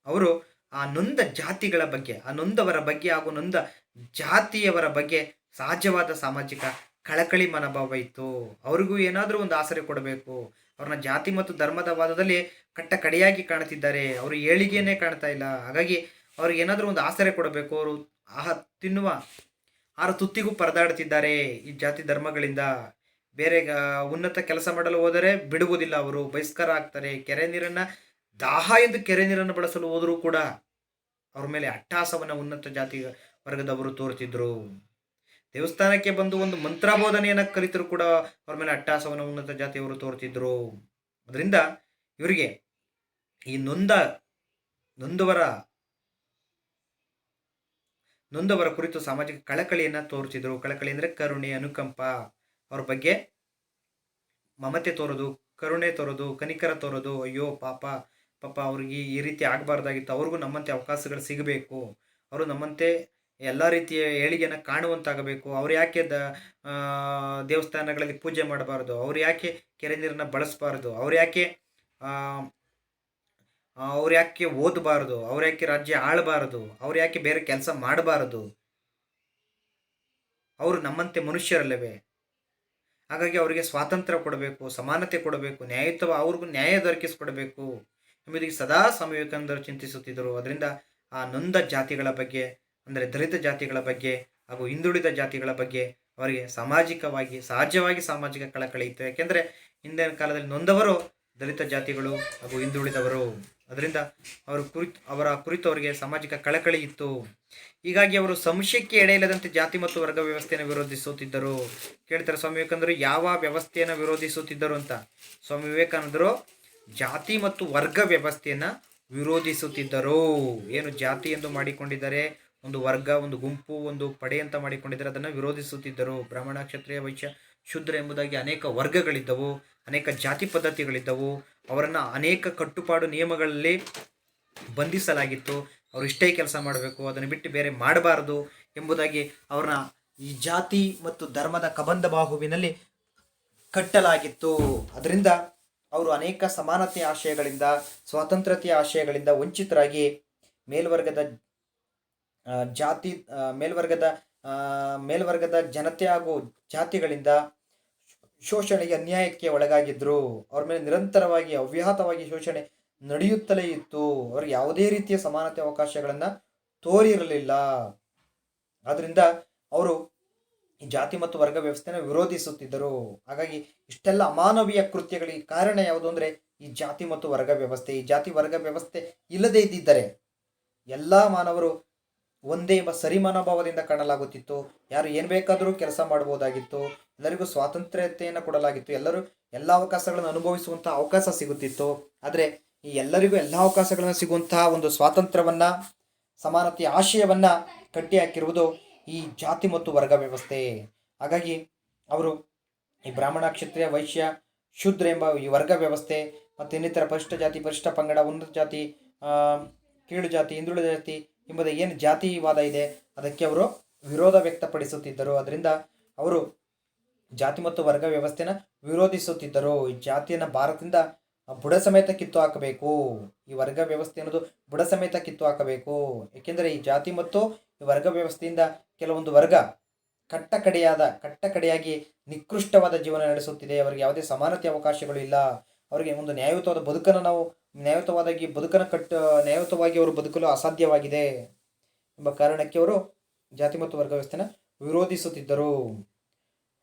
ಅವರು ಆ ನೊಂದ ಜಾತಿಗಳ ಬಗ್ಗೆ, ಆ ನೊಂದವರ ಬಗ್ಗೆ ಹಾಗೂ ನೊಂದ ಜಾತಿಯವರ ಬಗ್ಗೆ ಸಹಜವಾದ ಸಾಮಾಜಿಕ ಕಳಕಳಿ ಮನೋಭಾವ ಇತ್ತು. ಅವ್ರಿಗೂ ಏನಾದರೂ ಒಂದು ಆಸರೆ ಕೊಡಬೇಕು. ಅವ್ರನ್ನ ಜಾತಿ ಮತ್ತು ಧರ್ಮದ ವಾದದಲ್ಲಿ ಕಟ್ಟ ಕಡೆಯಾಗಿ ಕಾಣ್ತಿದ್ದಾರೆ. ಅವರು ಏಳಿಗೆಯನ್ನೇ ಕಾಣ್ತಾ ಇಲ್ಲ. ಹಾಗಾಗಿ ಅವ್ರಿಗೆ ಏನಾದರೂ ಒಂದು ಆಸರೆ ಕೊಡಬೇಕು. ಅವರು ತಿನ್ನುವ ಆರ ತುತ್ತಿಗೂ ಪರದಾಡ್ತಿದ್ದಾರೆ ಈ ಜಾತಿ ಧರ್ಮಗಳಿಂದ. ಬೇರೆ ಉನ್ನತ ಕೆಲಸ ಮಾಡಲು ಹೋದರೆ ಬಿಡುವುದಿಲ್ಲ, ಅವರು ಬಹಿಷ್ಕಾರ ಆಗ್ತಾರೆ. ಕೆರೆ ನೀರನ್ನು ದಾಹ ಎಂದು ಕೆರೆ ನೀರನ್ನು ಬಳಸಲು ಹೋದರೂ ಕೂಡ ಅವ್ರ ಮೇಲೆ ಅಟ್ಟಹಾಸವನ್ನು ಉನ್ನತ ಜಾತಿ ವರ್ಗದವರು ತೋರ್ತಿದ್ರು. ದೇವಸ್ಥಾನಕ್ಕೆ ಬಂದು ಒಂದು ಮಂತ್ರಬೋಧನೆಯನ್ನು ಕಲಿತರು ಕೂಡ ಅವ್ರ ಮೇಲೆ ಅಟ್ಟಹಾಸವನ್ನು ಉನ್ನತ ಜಾತಿಯವರು ತೋರ್ತಿದ್ರು. ಅದರಿಂದ ಇವರಿಗೆ ಈ ನೊಂದವರ ಕುರಿತು ಸಾಮಾಜಿಕ ಕಳಕಳಿಯನ್ನ ತೋರಿಸಿದ್ರು. ಕಳಕಳಿ ಅಂದ್ರೆ ಕರುಣೆ, ಅನುಕಂಪ, ಅವ್ರ ಬಗ್ಗೆ ಮಮತೆ ತೋರೋದು, ಕರುಣೆ ತೋರೋದು, ಕನಿಕರ ತೋರೋದು. ಅಯ್ಯೋ ಪಾಪ ಅವ್ರಿಗೆ ಈ ರೀತಿ ಆಗಬಾರ್ದಾಗಿತ್ತು, ಅವ್ರಿಗೂ ನಮ್ಮಂತೆ ಅವಕಾಶಗಳು ಸಿಗಬೇಕು, ಅವರು ನಮ್ಮಂತೆ ಎಲ್ಲ ರೀತಿಯ ಏಳಿಗೆಯನ್ನು ಕಾಣುವಂತಾಗಬೇಕು. ಅವ್ರು ಯಾಕೆ ದೇವಸ್ಥಾನಗಳಲ್ಲಿ ಪೂಜೆ ಮಾಡಬಾರ್ದು, ಅವ್ರು ಯಾಕೆ ಕೆರೆ ನೀರನ್ನು ಬಳಸಬಾರ್ದು, ಅವ್ರು ಯಾಕೆ ಓದಬಾರ್ದು, ಅವ್ರು ಯಾಕೆ ರಾಜ್ಯ ಆಳಬಾರದು, ಅವ್ರು ಯಾಕೆ ಬೇರೆ ಕೆಲಸ ಮಾಡಬಾರದು, ಅವರು ನಮ್ಮಂತೆ ಮನುಷ್ಯರಲ್ಲವೇ? ಹಾಗಾಗಿ ಅವರಿಗೆ ಸ್ವಾತಂತ್ರ್ಯ ಕೊಡಬೇಕು, ಸಮಾನತೆ ಕೊಡಬೇಕು, ಅವ್ರಿಗೂ ನ್ಯಾಯ ದೊರಕಿಸಿಕೊಡಬೇಕು ಎಂಬುದಕ್ಕೆ ಸದಾ ಸ್ವಾಮಿ ವಿವೇಕಾನಂದರು ಚಿಂತಿಸುತ್ತಿದ್ದರು. ಅದರಿಂದ ಆ ನೊಂದ ಜಾತಿಗಳ ಬಗ್ಗೆ, ಅಂದರೆ ದಲಿತ ಜಾತಿಗಳ ಬಗ್ಗೆ ಹಾಗೂ ಹಿಂದುಳಿದ ಜಾತಿಗಳ ಬಗ್ಗೆ ಅವರಿಗೆ ಸಹಜವಾಗಿ ಸಾಮಾಜಿಕ ಕಳಕಳಿ ಇತ್ತು. ಯಾಕೆಂದರೆ ಹಿಂದಿನ ಕಾಲದಲ್ಲಿ ನೊಂದವರು ದಲಿತ ಜಾತಿಗಳು ಹಾಗೂ ಹಿಂದುಳಿದವರು. ಅದರಿಂದ ಅವರ ಕುರಿತು ಅವರಿಗೆ ಸಾಮಾಜಿಕ ಕಳಕಳಿ ಇತ್ತು. ಹೀಗಾಗಿ ಅವರು ಸಂಶಯಕ್ಕೆ ಎಡೆಯಿಲ್ಲದಂತೆ ಜಾತಿ ಮತ್ತು ವರ್ಗ ವ್ಯವಸ್ಥೆಯನ್ನು ವಿರೋಧಿಸುತ್ತಿದ್ದರು. ಕೇಳ್ತಾರೆ ಸ್ವಾಮಿ ವಿವೇಕಾನಂದರು ಯಾವ ವ್ಯವಸ್ಥೆಯನ್ನು ವಿರೋಧಿಸುತ್ತಿದ್ದರು ಅಂತ. ಸ್ವಾಮಿ ವಿವೇಕಾನಂದರು ಜಾತಿ ಮತ್ತು ವರ್ಗ ವ್ಯವಸ್ಥೆಯನ್ನು ವಿರೋಧಿಸುತ್ತಿದ್ದರು. ಏನು ಜಾತಿ ಎಂದು ಮಾಡಿಕೊಂಡಿದ್ದಾರೆ, ಒಂದು ವರ್ಗ, ಒಂದು ಗುಂಪು, ಒಂದು ಪಡೆ ಅಂತ ಮಾಡಿಕೊಂಡಿದ್ದಾರೆ, ಅದನ್ನು ವಿರೋಧಿಸುತ್ತಿದ್ದರು. ಬ್ರಾಹ್ಮಣ, ಕ್ಷತ್ರಿಯ, ವೈಶ್ಯ, ಶೂದ್ರ ಎಂಬುದಾಗಿ ಅನೇಕ ವರ್ಗಗಳಿದ್ದವು, ಅನೇಕ ಜಾತಿ ಪದ್ಧತಿಗಳಿದ್ದವು. ಅವರನ್ನು ಅನೇಕ ಕಟ್ಟುಪಾಡು ನಿಯಮಗಳಲ್ಲಿ ಬಂಧಿಸಲಾಗಿತ್ತು. ಅವರು ಇಷ್ಟೇ ಕೆಲಸ ಮಾಡಬೇಕು, ಅದನ್ನು ಬಿಟ್ಟು ಬೇರೆ ಮಾಡಬಾರದು ಎಂಬುದಾಗಿ ಅವ್ರನ್ನ ಈ ಜಾತಿ ಮತ್ತು ಧರ್ಮದ ಕಬಂಧ ಬಾಹುವಿನಲ್ಲಿ ಕಟ್ಟಲಾಗಿತ್ತು. ಅದರಿಂದ ಅವರು ಅನೇಕ ಸಮಾನತೆಯ ಆಶಯಗಳಿಂದ, ಸ್ವಾತಂತ್ರ್ಯತೆಯ ಆಶಯಗಳಿಂದ ವಂಚಿತರಾಗಿ ಮೇಲ್ವರ್ಗದ ಜನತೆ ಹಾಗೂ ಜಾತಿಗಳಿಂದ ಶೋಷಣೆಗೆ, ಅನ್ಯಾಯಕ್ಕೆ ಒಳಗಾಗಿದ್ರು. ಅವ್ರ ಮೇಲೆ ನಿರಂತರವಾಗಿ ಅವ್ಯಾಹತವಾಗಿ ಶೋಷಣೆ ನಡೆಯುತ್ತಲೇ ಇತ್ತು. ಅವ್ರಿಗೆ ಯಾವುದೇ ರೀತಿಯ ಸಮಾನತೆ ಅವಕಾಶಗಳನ್ನು ತೋರಿರಲಿಲ್ಲ. ಆದ್ರಿಂದ ಅವರು ಈ ಜಾತಿ ಮತ್ತು ವರ್ಗ ವ್ಯವಸ್ಥೆಯನ್ನು ವಿರೋಧಿಸುತ್ತಿದ್ದರು. ಹಾಗಾಗಿ ಇಷ್ಟೆಲ್ಲ ಅಮಾನವೀಯ ಕೃತ್ಯಗಳಿಗೆ ಕಾರಣ ಯಾವುದು ಅಂದರೆ ಈ ಜಾತಿ ಮತ್ತು ವರ್ಗ ವ್ಯವಸ್ಥೆ. ಈ ಜಾತಿ ವರ್ಗ ವ್ಯವಸ್ಥೆ ಇಲ್ಲದೇ ಇದ್ದಿದ್ದರೆ ಎಲ್ಲ ಮಾನವರು ಒಂದೇ ಎಂಬ ಸರಿ ಮನೋಭಾವದಿಂದ ಕಾಣಲಾಗುತ್ತಿತ್ತು. ಯಾರು ಏನು ಬೇಕಾದರೂ ಕೆಲಸ ಮಾಡಬಹುದಾಗಿತ್ತು. ಎಲ್ಲರಿಗೂ ಸ್ವಾತಂತ್ರ್ಯತೆಯನ್ನು ಕೊಡಲಾಗಿತ್ತು. ಎಲ್ಲರೂ ಎಲ್ಲ ಅವಕಾಶಗಳನ್ನು ಅನುಭವಿಸುವಂತಹ ಅವಕಾಶ ಸಿಗುತ್ತಿತ್ತು. ಆದರೆ ಈ ಎಲ್ಲರಿಗೂ ಎಲ್ಲ ಅವಕಾಶಗಳನ್ನು ಸಿಗುವಂತಹ ಒಂದು ಸ್ವಾತಂತ್ರ್ಯವನ್ನ, ಸಮಾನತೆಯ ಆಶಯವನ್ನ ಕಟ್ಟಿ ಹಾಕಿರುವುದು ಈ ಜಾತಿ ಮತ್ತು ವರ್ಗ ವ್ಯವಸ್ಥೆ. ಹಾಗಾಗಿ ಅವರು ಈ ಬ್ರಾಹ್ಮಣ, ಕ್ಷತ್ರಿಯ, ವೈಶ್ಯ, ಶೂದ್ರ ಎಂಬ ಈ ವರ್ಗ ವ್ಯವಸ್ಥೆ ಮತ್ತು ಇನ್ನಿತರ ಪರಿಶಿಷ್ಟ ಜಾತಿ, ಪರಿಶಿಷ್ಟ ಪಂಗಡ, ಉನ್ನತ ಜಾತಿ, ಕೀಳು ಜಾತಿ, ಹಿಂದುಳಿದ ಜಾತಿ ಎಂಬುದು ಏನು ಜಾತಿವಾದ ಇದೆ ಅದಕ್ಕೆ ಅವರು ವಿರೋಧ ವ್ಯಕ್ತಪಡಿಸುತ್ತಿದ್ದರು. ಅದರಿಂದ ಅವರು ಜಾತಿ ಮತ್ತು ವರ್ಗ ವ್ಯವಸ್ಥೆನ ವಿರೋಧಿಸುತ್ತಿದ್ದರು. ಈ ಜಾತಿಯನ್ನು ಭಾರತದಿಂದ ಬುಡ ಸಮೇತ ಕಿತ್ತು ಹಾಕಬೇಕು. ಈ ವರ್ಗ ವ್ಯವಸ್ಥೆ ಅನ್ನೋದು ಬುಡ ಸಮೇತ ಕಿತ್ತು ಹಾಕಬೇಕು. ಏಕೆಂದರೆ ಈ ಜಾತಿ ಮತ್ತು ಈ ವರ್ಗ ವ್ಯವಸ್ಥೆಯಿಂದ ಕೆಲವೊಂದು ವರ್ಗ ಕಟ್ಟಕಡೆಯಾಗಿ ನಿಕೃಷ್ಟವಾದ ಜೀವನ ನಡೆಸುತ್ತಿದೆ. ಅವರಿಗೆ ಯಾವುದೇ ಸಮಾನತೆ ಅವಕಾಶಗಳು ಇಲ್ಲ. ಅವರಿಗೆ ಒಂದು ನ್ಯಾಯಯುತವಾದ ಬದುಕನ್ನು ನ್ಯಾಯಯುತವಾಗಿ ಅವರು ಬದುಕಲು ಅಸಾಧ್ಯವಾಗಿದೆ ಎಂಬ ಕಾರಣಕ್ಕೆ ಅವರು ಜಾತಿ ಮತ್ತು ವರ್ಗ ವ್ಯವಸ್ಥೆನ ವಿರೋಧಿಸುತ್ತಿದ್ದರು.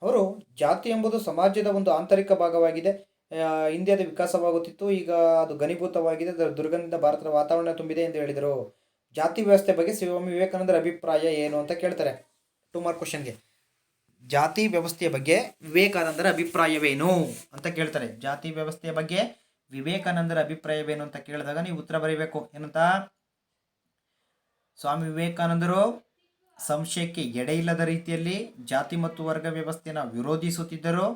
ಅವರು ಜಾತಿ ಎಂಬುದು ಸಮಾಜದ ಒಂದು ಆಂತರಿಕ ಭಾಗವಾಗಿದೆ. ಹಿಂದೆ ಅದು ವಿಕಾಸವಾಗುತ್ತಿತ್ತು, ಈಗ ಅದು ಘನೀಭೂತವಾಗಿದೆ, ಅದರ ದುರ್ಗಂಧದಿಂದ ಭಾರತದ ವಾತಾವರಣ ತುಂಬಿದೆ ಎಂದು ಹೇಳಿದರು. ಜಾತಿ ವ್ಯವಸ್ಥೆ ಬಗ್ಗೆ ಸ್ವಾಮಿ ವಿವೇಕಾನಂದರ ಅಭಿಪ್ರಾಯ ಏನು ಅಂತ ಕೇಳ್ತಾರೆ 2 ಮಾರ್ಕ್ ಕ್ವಶನ್ಗೆ. ಜಾತಿ ವ್ಯವಸ್ಥೆಯ ಬಗ್ಗೆ ವಿವೇಕಾನಂದರ ಅಭಿಪ್ರಾಯವೇನು ಅಂತ ಕೇಳ್ತಾರೆ. ಜಾತಿ ವ್ಯವಸ್ಥೆಯ ಬಗ್ಗೆ ವಿವೇಕಾನಂದರ ಅಭಿಪ್ರಾಯವೇನು ಅಂತ ಕೇಳಿದಾಗ ನೀವು ಉತ್ತರ ಬರೀಬೇಕು. ಏನಂತ? ಸ್ವಾಮಿ ವಿವೇಕಾನಂದರು ಸಂಶಯಕ್ಕೆ ಎಡೆಯಿಲ್ಲದ ರೀತಿಯಲ್ಲಿ ಜಾತಿ ಮತ್ತು ವರ್ಗ ವ್ಯವಸ್ಥೆಯನ್ನು ವಿರೋಧಿಸುತ್ತಿದ್ದರು.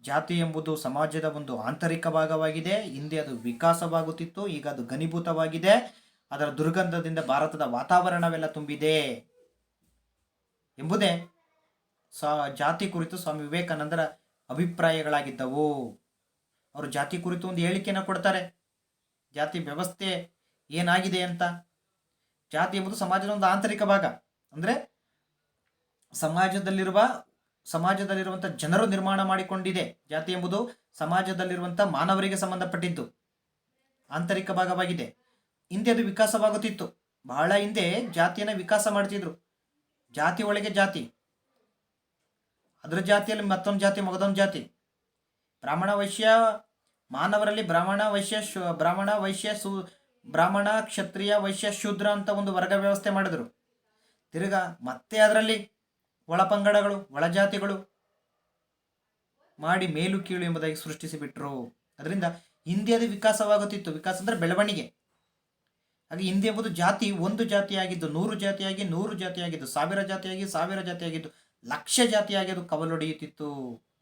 ಜಾತಿ ಎಂಬುದು ಸಮಾಜದ ಒಂದು ಆಂತರಿಕ ಭಾಗವಾಗಿದೆ. ಹಿಂದೆ ಅದು ವಿಕಾಸವಾಗುತ್ತಿತ್ತು, ಈಗ ಅದು ಘನೀಭೂತವಾಗಿದೆ. ಅದರ ದುರ್ಗಂಧದಿಂದ ಭಾರತದ ವಾತಾವರಣವೆಲ್ಲ ತುಂಬಿದೆ ಎಂಬುದೇ ಜಾತಿ ಕುರಿತು ಸ್ವಾಮಿ ವಿವೇಕಾನಂದರ ಅಭಿಪ್ರಾಯಗಳಾಗಿದ್ದವು. ಅವರು ಜಾತಿ ಕುರಿತು ಒಂದು ಹೇಳಿಕೆಯನ್ನು ಕೊಡ್ತಾರೆ. ಜಾತಿ ವ್ಯವಸ್ಥೆ ಏನಾಗಿದೆ ಅಂತ. ಜಾತಿ ಎಂಬುದು ಸಮಾಜದ ಒಂದು ಆಂತರಿಕ ಭಾಗ. ಅಂದರೆ ಸಮಾಜದಲ್ಲಿರುವಂಥ ಜನರು ನಿರ್ಮಾಣ ಮಾಡಿಕೊಂಡಿದೆ. ಜಾತಿ ಎಂಬುದು ಸಮಾಜದಲ್ಲಿರುವಂಥ ಮಾನವರಿಗೆ ಸಂಬಂಧಪಟ್ಟಿದ್ದು ಆಂತರಿಕ ಭಾಗವಾಗಿದೆ. ಹಿಂದೆ ಅದು ವಿಕಾಸವಾಗುತ್ತಿತ್ತು. ಬಹಳ ಹಿಂದೆ ಜಾತಿಯನ್ನು ವಿಕಾಸ ಮಾಡ್ತಿದ್ರು. ಜಾತಿ ಒಳಗೆ ಜಾತಿ, ಅದ್ರ ಜಾತಿಯಲ್ಲಿ ಮತ್ತೊಂದು ಜಾತಿ, ಮಗದೊಂದು ಜಾತಿ. ಬ್ರಾಹ್ಮಣ ವೈಶ್ಯ ಮಾನವರಲ್ಲಿ ಬ್ರಾಹ್ಮಣ ಕ್ಷತ್ರಿಯ ವೈಶ್ಯ ಶೂದ್ರ ಅಂತ ಒಂದು ವರ್ಗ ವ್ಯವಸ್ಥೆ ಮಾಡಿದ್ರು. ತಿರ್ಗಾ ಮತ್ತೆ ಅದರಲ್ಲಿ ಒಳಪಂಗಡಗಳು, ಒಳಜಾತಿಗಳು ಮಾಡಿ ಮೇಲು ಕೀಳು ಎಂಬುದಾಗಿ ಸೃಷ್ಟಿಸಿಬಿಟ್ರು. ಅದರಿಂದ ಹಿಂದೆ ಅದು ವಿಕಾಸವಾಗುತ್ತಿತ್ತು. ವಿಕಾಸ ಅಂದರೆ ಬೆಳವಣಿಗೆ. ಹಾಗೆ ಹಿಂದೆ ಎಂಬುದು ಜಾತಿ ಒಂದು ಜಾತಿಯಾಗಿದ್ದು 100 ಜಾತಿಯಾಗಿ 100 ಜಾತಿಯಾಗಿದ್ದು 1000 ಜಾತಿಯಾಗಿ 1000 ಜಾತಿಯಾಗಿದ್ದು ಲಕ್ಷ ಜಾತಿಯಾಗಿ ಅದು ಕವಲೊಡೆಯುತ್ತಿತ್ತು.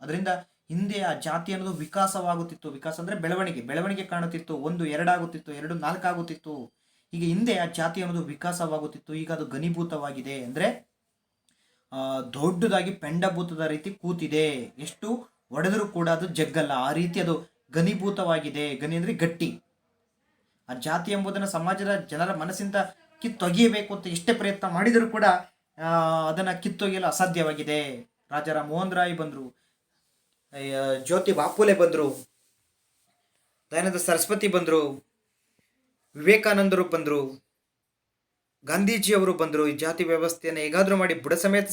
ಅದರಿಂದ ಹಿಂದೆ ಆ ಜಾತಿ ಅನ್ನೋದು ವಿಕಾಸವಾಗುತ್ತಿತ್ತು. ವಿಕಾಸ ಅಂದರೆ ಬೆಳವಣಿಗೆ ಕಾಣುತ್ತಿತ್ತು. 1 2 ಆಗುತ್ತಿತ್ತು, 2 4 ಆಗುತ್ತಿತ್ತು. ಹೀಗೆ ಹಿಂದೆ ಆ ಜಾತಿ ಅನ್ನೋದು ವಿಕಾಸವಾಗುತ್ತಿತ್ತು. ಈಗ ಅದು ಘನೀಭೂತವಾಗಿದೆ. ಅಂದರೆ ದೊಡ್ಡದಾಗಿ ಪೆಂಡಭೂತದ ರೀತಿ ಕೂತಿದೆ. ಎಷ್ಟು ಒಡೆದರೂ ಕೂಡ ಅದು ಜಗ್ಗಲ್ಲ. ಆ ರೀತಿ ಅದು ಘನೀಭೂತವಾಗಿದೆ. ಗನಿ ಅಂದರೆ ಗಟ್ಟಿ. ಆ ಜಾತಿ ಎಂಬುದನ್ನು ಸಮಾಜದ ಜನರ ಮನಸ್ಸಿಂದ ಕಿತ್ತೊಗೆಯಬೇಕು ಅಂತ ಎಷ್ಟೇ ಪ್ರಯತ್ನ ಮಾಡಿದರೂ ಕೂಡ ಅದನ್ನು ಕಿತ್ತೊಗೆಯಲು ಅಸಾಧ್ಯವಾಗಿದೆ. ರಾಜಾರಾಮ್ ಮೋಹನ್ ರಾಯ್ ಬಂದರು, ಜ್ಯೋತಿ ಬಾಪುಲೆ ಬಂದರು, ದಯಾನಂದ ಸರಸ್ವತಿ ಬಂದರು, ವಿವೇಕಾನಂದರು ಬಂದರು, ಗಾಂಧೀಜಿಯವರು ಬಂದರು. ಈ ಜಾತಿ ವ್ಯವಸ್ಥೆಯನ್ನು ಹೇಗಾದರೂ ಮಾಡಿ ಬುಡ ಸಮೇತ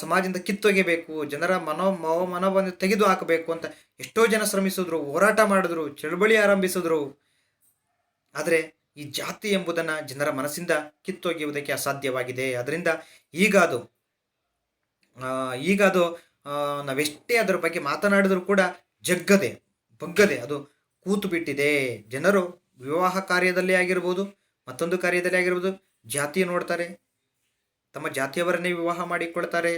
ಸಮಾಜದಿಂದ ಕಿತ್ತೊಗೆಯಬೇಕು, ಜನರ ಮನೋಭಾವನೆ ತೆಗೆದು ಹಾಕಬೇಕು ಅಂತ ಎಷ್ಟೋ ಜನ ಶ್ರಮಿಸಿದ್ರು, ಹೋರಾಟ ಮಾಡಿದ್ರು, ಚಳವಳಿ ಆರಂಭಿಸಿದ್ರು. ಆದರೆ ಈ ಜಾತಿ ಎಂಬುದನ್ನು ಜನರ ಮನಸ್ಸಿಂದ ಕಿತ್ತೊಗೆಯುವುದಕ್ಕೆ ಅಸಾಧ್ಯವಾಗಿದೆ. ಅದರಿಂದ ಈಗ ಅದು ನಾವೆಷ್ಟೇ ಅದರ ಬಗ್ಗೆ ಮಾತನಾಡಿದರೂ ಕೂಡ ಬಗ್ಗದೆ ಅದು ಕೂತು ಬಿಟ್ಟಿದೆ. ಜನರು ವಿವಾಹ ಕಾರ್ಯದಲ್ಲೇ ಆಗಿರ್ಬೋದು, ಮತ್ತೊಂದು ಕಾರ್ಯದಲ್ಲಿ ಆಗಿರ್ಬೋದು, ಜಾತಿ ನೋಡ್ತಾರೆ, ತಮ್ಮ ಜಾತಿಯವರನ್ನೇ ವಿವಾಹ ಮಾಡಿಕೊಳ್ತಾರೆ.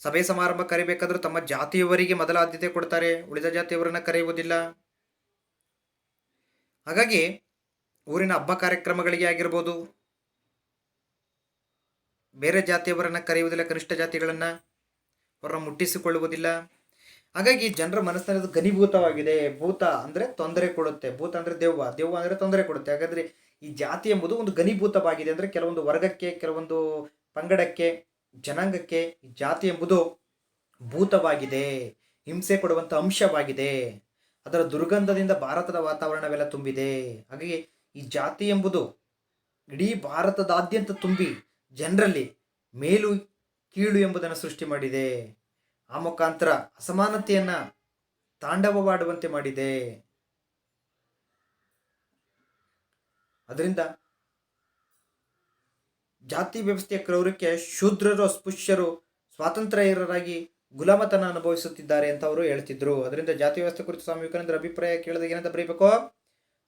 ಸಭೆ ಸಮಾರಂಭ ಕರಿಬೇಕಾದ್ರೂ ತಮ್ಮ ಜಾತಿಯವರಿಗೆ ಮೊದಲ ಆದ್ಯತೆ ಕೊಡ್ತಾರೆ, ಉಳಿದ ಜಾತಿಯವರನ್ನ ಕರೆಯುವುದಿಲ್ಲ. ಹಾಗಾಗಿ ಊರಿನ ಹಬ್ಬ ಕಾರ್ಯಕ್ರಮಗಳಿಗೆ ಆಗಿರ್ಬೋದು ಬೇರೆ ಜಾತಿಯವರನ್ನ ಕರೆಯುವುದಿಲ್ಲ, ಕನಿಷ್ಠ ಜಾತಿಗಳನ್ನು ಅವರನ್ನು ಮುಟ್ಟಿಸಿಕೊಳ್ಳುವುದಿಲ್ಲ. ಹಾಗಾಗಿ ಜನರ ಮನಸ್ಸಿನಲ್ಲಿ ಘನೀಭೂತವಾಗಿದೆ. ಭೂತ ಅಂದರೆ ತೊಂದರೆ ಕೊಡುತ್ತೆ, ಭೂತ ಅಂದರೆ ದೆವ್ವ ಅಂದರೆ ತೊಂದರೆ ಕೊಡುತ್ತೆ. ಹಾಗಾದರೆ ಈ ಜಾತಿ ಎಂಬುದು ಒಂದು ಘನೀಭೂತವಾಗಿದೆ. ಅಂದರೆ ಕೆಲವೊಂದು ವರ್ಗಕ್ಕೆ, ಕೆಲವೊಂದು ಪಂಗಡಕ್ಕೆ, ಜನಾಂಗಕ್ಕೆ ಈ ಜಾತಿ ಎಂಬುದು ಭೂತವಾಗಿದೆ, ಹಿಂಸೆ ಕೊಡುವಂಥ ಅಂಶವಾಗಿದೆ. ಅದರ ದುರ್ಗಂಧದಿಂದ ಭಾರತದ ವಾತಾವರಣವೆಲ್ಲ ತುಂಬಿದೆ. ಹಾಗಾಗಿ ಈ ಜಾತಿ ಎಂಬುದು ಇಡೀ ಭಾರತದಾದ್ಯಂತ ತುಂಬಿ ಜನರಲ್ಲಿ ಮೇಲು ಕೀಳು ಎಂಬುದನ್ನು ಸೃಷ್ಟಿ ಮಾಡಿದೆ. ಆ ಮುಖಾಂತರ ಅಸಮಾನತೆಯನ್ನು ತಾಂಡವವಾಡುವಂತೆ ಮಾಡಿದೆ. ಅದರಿಂದ ಜಾತಿ ವ್ಯವಸ್ಥೆಯ ಕ್ರೌರ್ಯಕ್ಕೆ ಶೂದ್ರರು, ಅಸ್ಪೃಶ್ಯರು ಸ್ವಾತಂತ್ರ್ಯರಾಗಿ ಗುಲಾಮತನ ಅನುಭವಿಸುತ್ತಿದ್ದಾರೆ ಅಂತ ಅವರು ಹೇಳ್ತಿದ್ರು. ಅದರಿಂದ ಜಾತಿ ವ್ಯವಸ್ಥೆ ಕುರಿತು ಸ್ವಾಮಿ ವಿವೇಕಾನಂದರ ಅಭಿಪ್ರಾಯ ಕೇಳಿದಾಗ ಏನಂತ ಬರೀಬೇಕು?